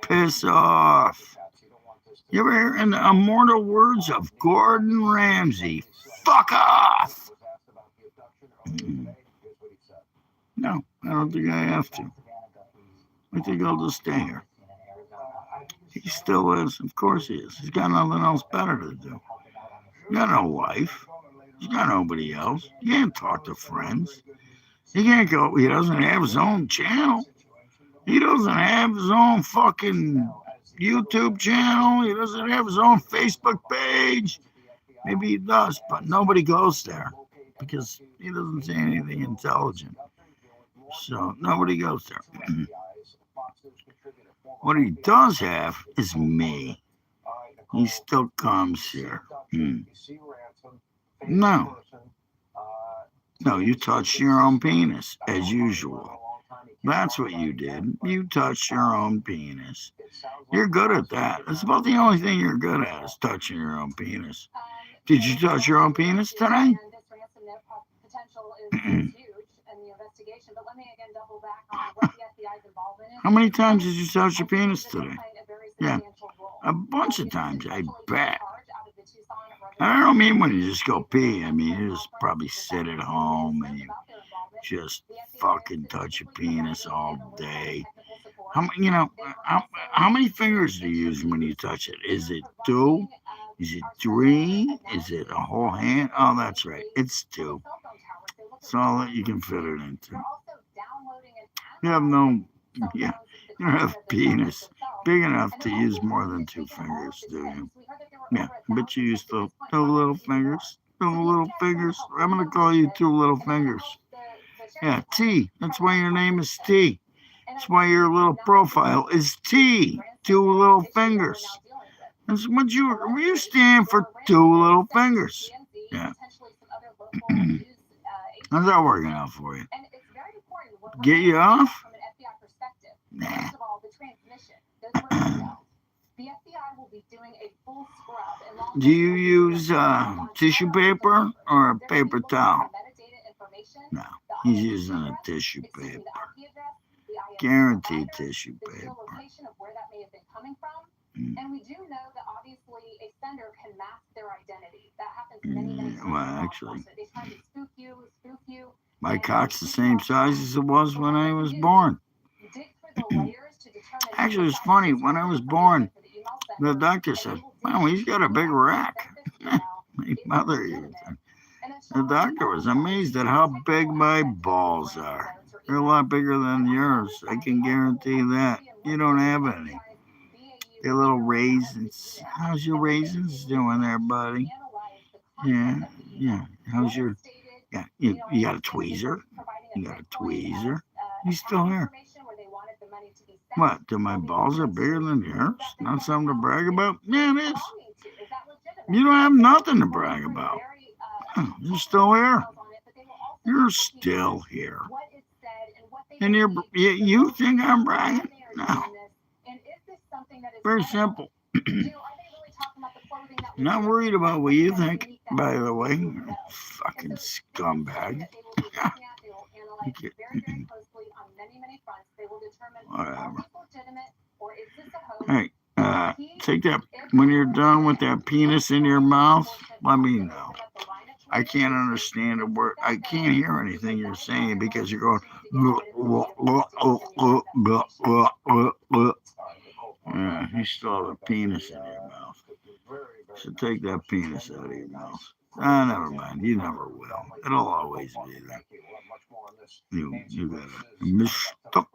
Piss off. You ever hear in the immortal words of Gordon Ramsay? Fuck off. No, I don't think I have to. I think I'll just stay here. He still is. Of course he is. He's got nothing else better to do. He's got no wife. He's got nobody else. He can't talk to friends. He can't go. He doesn't have his own channel. He doesn't have his own fucking YouTube channel. He doesn't have his own Facebook page. Maybe he does, but nobody goes there because he doesn't say anything intelligent. So nobody goes there. What he does have is me. He still comes here. No. No, you touched your own penis, as usual. That's what you did. You touched your own penis. You're good at that. That's about the only thing you're good at is touching your own penis. Did you touch your own penis today? How many times did you touch your penis today? Yeah, a bunch of times, I bet. I don't mean when you just go pee. I mean, you just probably sit at home and you just fucking touch your penis all day. How many fingers do you use when you touch it? Is it 2? Is it 3? Is it a whole hand? Oh, that's right. It's 2. It's all that you can fit it into. You have you don't have a penis big enough to use more than 2 fingers, do you? Yeah, I bet you use 2 little fingers. 2 little fingers. I'm going to call you 2 little fingers. Yeah, T. That's why your name is T. That's why your little profile is T. 2 little fingers. That's what you stand for, 2 little fingers. Yeah. How's that working out for you? Get you off? Nah. Do you use tissue paper or a paper towel? No, he's using a tissue paper. Guaranteed tissue paper. And we do know that obviously a sender can mask their identity. That happens many well, actually, they try to spook you. My cock's the same size as it was when I was born. Actually, it's funny. When I was born, the doctor said, "Wow, he's got a big rack." My mother even said. The doctor was amazed at how big my balls are. They're a lot bigger than yours. I can guarantee that. You don't have any. They're little raisins. How's your raisins doing there, buddy? Yeah. How's your... Yeah, you got a tweezer? You got a tweezer? He's still here. What, do my balls are bigger than yours? Not something to brag about? Yeah, it is. You don't have nothing to brag about. You're still here. You're still here. And you think I'm bragging? No. Very simple. Not worried about what you think, by the way. Fucking scumbag. Whatever. Hey, take that, when you're done with that penis in your mouth, let me know. I can't understand a word. I can't hear anything you're saying because you're going Yeah, you still have a penis in your mouth. So take that penis out of your mouth. Ah, never mind. You never will. It'll always be there. You got a mistook.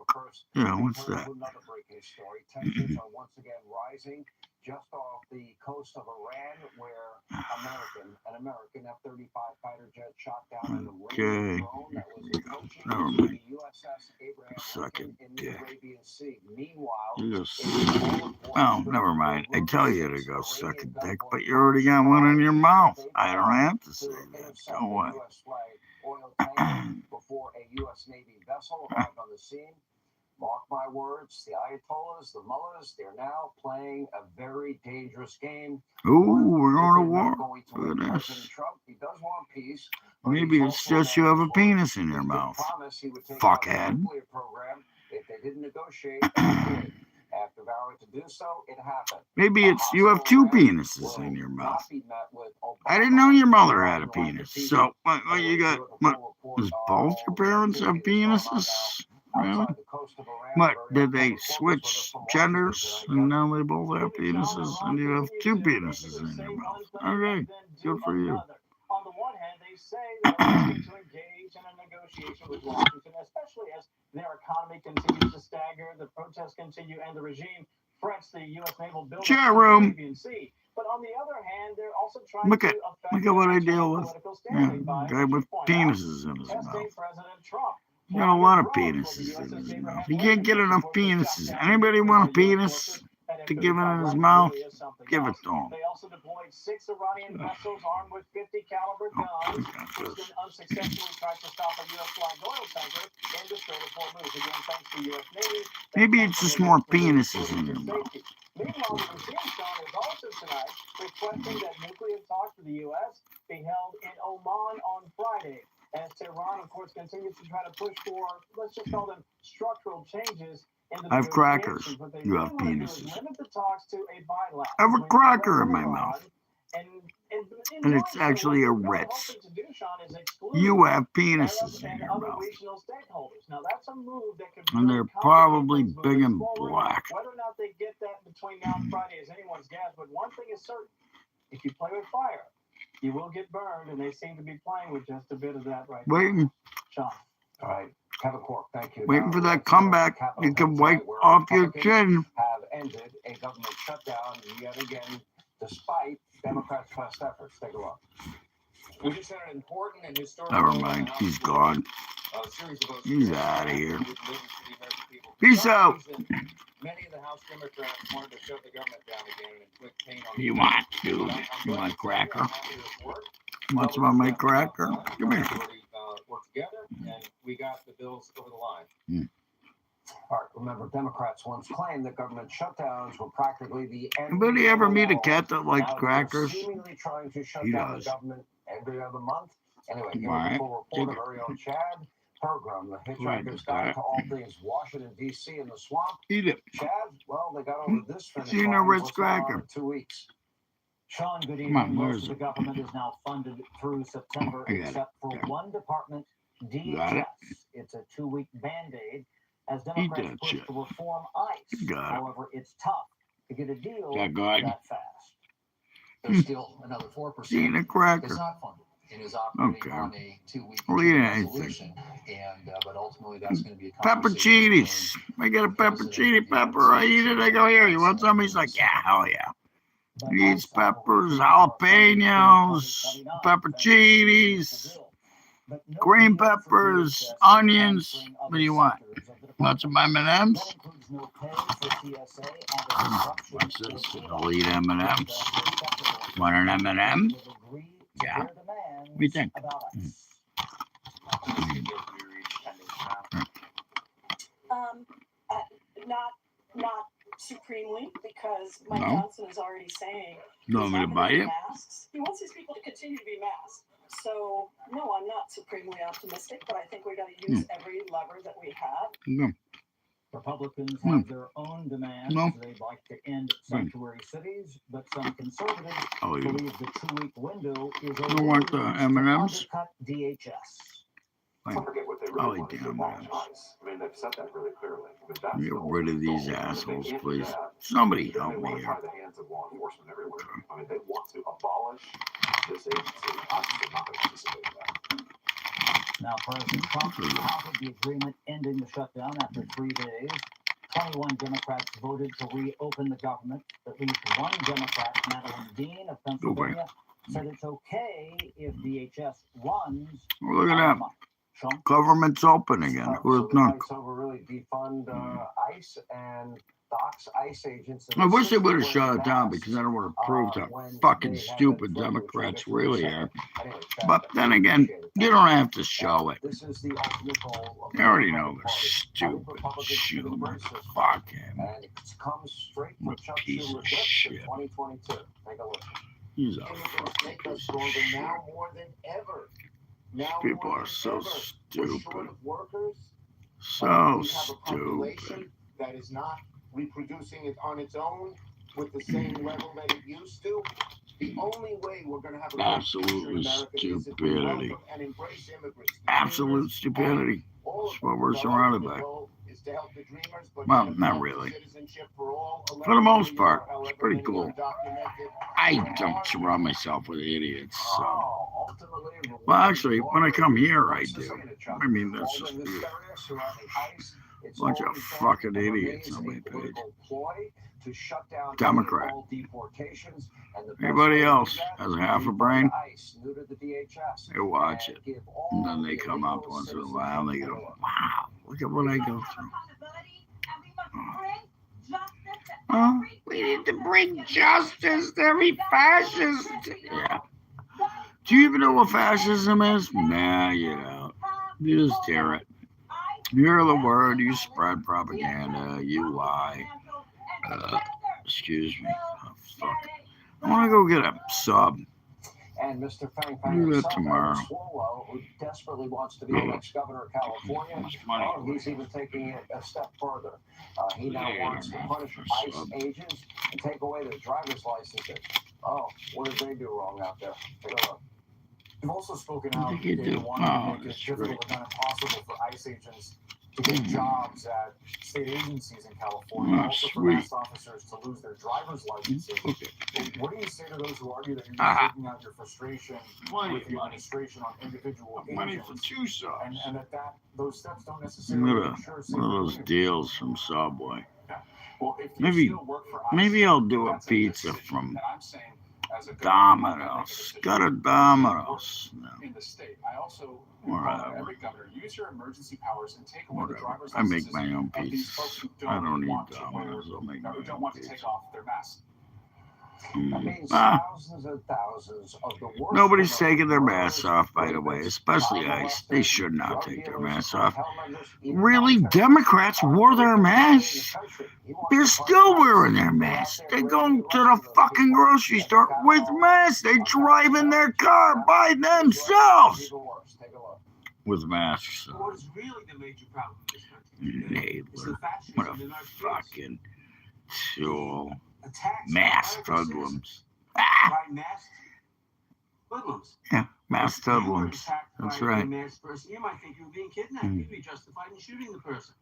Yeah, what's that? Another breaking story. Tensions are once again rising just off the coast of Iran, where an American F-35 fighter jet shot down an Iranian drone that was approaching Never the mind. USS Abraham Suck it, Lincoln in the dick. Arabian Sea. Meanwhile, You just. Oh, never mind. I tell you to go suck a dick, but you already got one in your mouth. I don't have to say that. Go away. Oil tanker before a U.S. Navy vessel arrived on the scene. Mark my words, the Ayatollahs, the mullahs, they're now playing a very dangerous game. Ooh, we're going to war. Look Look at President this. Trump, he does want peace. Maybe it's just you have a penis in your mouth. Fuckhead. Program if they didn't negotiate, and they did. After vowing to do so, it happened. Maybe it's you have two penises in your mouth. I didn't know your mother had a penis. So, what you got? What, does both your parents have penises? Really? What, did they switch genders and now they both have penises and you have two penises in your mouth? Okay, good for you. On the one hand, they say they're looking to engage in a negotiation with Washington, especially as their economy continues to stagger, the protests continue, and the regime frets the U.S. naval buildup in the Arabian Sea. But on the other hand, they're also trying Look to at affect what I deal with. Yeah, guy with penises in his mouth. President Trump. You got a lot of penises in his mouth. You can't get enough penises. Anybody want a penis to give in his mouth? Give it to him. They also deployed 6 Iranian vessels armed with 50 caliber guns, which then unsuccessfully tried to stop a U.S. flagged oil tanker in the Strait of Hormuz. Again, thanks to U.S. Navy. Maybe it's just more penises in your mouth. Meanwhile, the regime Sean is also tonight requesting that nuclear talks with the U.S. be held in Oman on Friday. As Tehran, of course, continues to try to push for, let's just call them structural changes. I have crackers. You have penises. I have a cracker in my mouth. And it's actually a Ritz. You have penises in your mouth. And they're probably big and black. Whether or not they get that between now and Friday is anyone's guess, but one thing is certain. If you play with fire, you will get burned, and they seem to be playing with just a bit of that right now. Sean. All right. Kevin Cork, thank you. Waiting for that comeback. You can wipe off your chin. Have ended a government shutdown yet again, despite Democrats' best efforts. Take a look. We just had an important and historic. Never mind. He's gone. He's out of here. Peace out. Many of the House Democrats wanted to shut the government down again and inflict pain on. You want, dude? You want cracker? Want some of my cracker? Come here. Work together, and we got the bills over the line. All right, remember, Democrats once claimed that government shutdowns were practically the end. Anybody ever meet a cat that likes crackers? Seemingly trying to shut He down does. the government every other month. Anyway, here's All right. a full report of very own Chad Program, the Hitchhiker's Guide to all things Washington, D.C. and the swamp. Eat it. Chad, well, they got over this finish See no line Ritz what's going on cracker. in 2 weeks. Sean, good evening. Come on, Most where's of the it? government is now funded through September, I got it. except for Got it. one department, Got DHS. it. It's a 2-week Band-Aid as Eat Democrats that push shit. to reform ICE. Got it. However, it's tough to get a deal That good? that fast. There's still another 4% Eating a that's cracker. not funded and is operating Okay. on a 2-week Well, eat anything. resolution. And but ultimately, that's going to be a Pepper conversation cheeties. I get a peppercini pepper. I eat it. I go, here, you want some? He's like, yeah, hell yeah. He eats peppers, jalapenos, pepper cheeties, green peppers, onions. What do you want? Want some M&Ms? What's this? I'll eat M&Ms. Want an M&M? Yeah. What do you think? Not supremely, because Mike No? Johnson is already saying You want me to buy it? masks. He wants his people to continue to be masked. So no, I'm not supremely optimistic, but I think we got to use every lever that we have. No. Republicans have their own demands. No. They'd like to end sanctuary cities, but some conservatives Oh, you believe the 2-week window is don't want the M&Ms? undercut DHS. Don't forget what they I'll really eat want is the a bomb M&Ms. ice. I mean, they've said that really clearly. But that's Get the rid of these only way. assholes, They can't do please. that. Somebody Then help they me want to try here. the hands of law enforcement everywhere. I mean, they want to abolish this agency. I'm just not going to participate in that. Now, President Trump touted the agreement ending the shutdown after 3 days. 21 Democrats voted to reopen the government. At least one Democrat, Madeline Dean of Pennsylvania, said it's okay if DHS runs. Well, look at that. Government's open again. Who would know? Really defund ICE and docs ICE agents. I wish they would have shut it down because I don't want to prove how fucking stupid Democrats really are. But then again, you don't have to show it. You already know they're stupid. Schumer. Fuck him. What a piece of shit. He's a fucking piece of shit. These people are so stupid. So stupid. That is not reproducing it on its own with the same level that it used to. The only way we're going to have a absolutely stupidity. Absolute stupidity. That's what we're surrounded by. Well, not really. For the most part, it's pretty cool. I don't surround myself with idiots, so. Well, actually, when I come here, I do. I mean, that's just a bunch of fucking idiots on my page. Democrat. Everybody else has a half a brain. They watch it. And then they come up once in a while and they go, wow, look at what I go through. Oh, we need to bring justice to every fascist. Yeah. Do you even know what fascism is? Nah, you don't. You just hear it. You hear the word, you spread propaganda, you lie. Excuse me. Oh, fuck. I want to go get a sub. And Mr. Fang Do that tomorrow. who desperately wants to be the next governor of California. He's even taking it a step further. He now wants to punish ICE agents and take away their driver's licenses. Oh, what did they do wrong out there? Take a look. You've also spoken out in wanting to make it difficult and impossible for ICE agents to get jobs at state agencies in California, also for police officers to lose their driver's licenses. What do you say to those who argue that you're taking out your frustration with the administration on individual agents, and that those steps don't necessarily ensure one of those deals from Subway. Well, if Maybe I'll do a pizza from Domino's. Got a Domino's. No. in the state. I also Whatever. every governor use your emergency powers and take away the Whatever. driver's I make licenses my own of these folks pizzas. who I don't need want to Domino's. I'll make my who don't own want to pizza. take off their masks. That means thousands and thousands of the worst. Nobody's taking their masks off, by the way, especially ICE. They should not take their masks off. Really? Democrats wore their masks? They're still wearing their masks. They go to the fucking grocery store with masks. They drive in their car by themselves with masks on. What is really the major problem in this country? Nadler. What a fucking tool. Masked hoodlums. By masked hoodlums. Yeah, masked hoodlums. That's right. You might think you're being kidnapped. You'd be justified in shooting the person.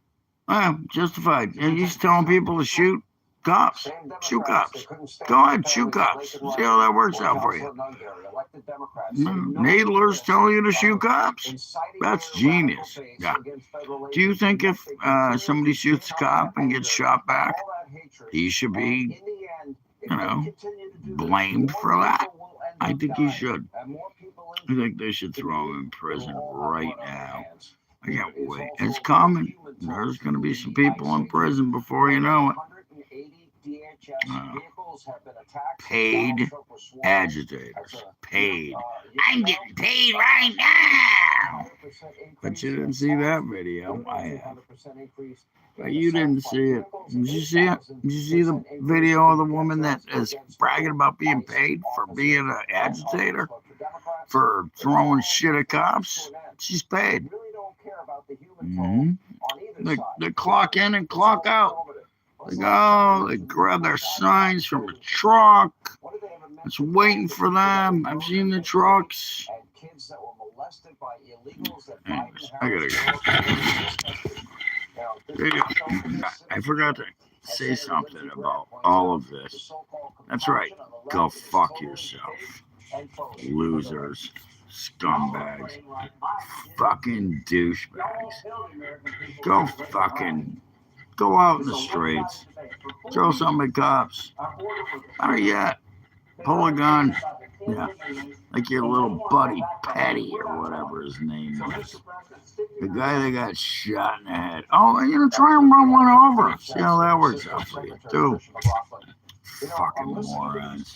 Justified. And he's telling people to shoot cops. Shoot cops. Go ahead, shoot cops. See how that works out for you. Nadler's telling you to shoot cops. That's genius. Yeah. Do you think if somebody shoots a cop and gets shot back, he should be, blamed for that? I think he should. I think they should throw him in prison right now. I can't wait. It's coming. There's going to be some people in prison before you know it. Paid agitators. Paid. I'm getting paid right now. But you didn't see that video. I have. But you didn't see it. Did you see it? Did you see the video of the woman that is bragging about being paid for being an agitator? For throwing shit at cops? She's paid. They clock in and clock out. They go, they grab their signs from a truck. It's waiting for them. I've seen the trucks. molested by illegals that Anyways, Biden I gotta go. I forgot to say something about all of this. That's right. Go fuck yourself. Losers. Scumbags. Fucking douchebags. Go out in the streets. Throw some at cops. Better yet, pull a gun. Yeah. Like your little buddy Petty or whatever his name was. The guy that got shot in the head. Oh, try and run one over. See how that works out for you, too. Fucking morons.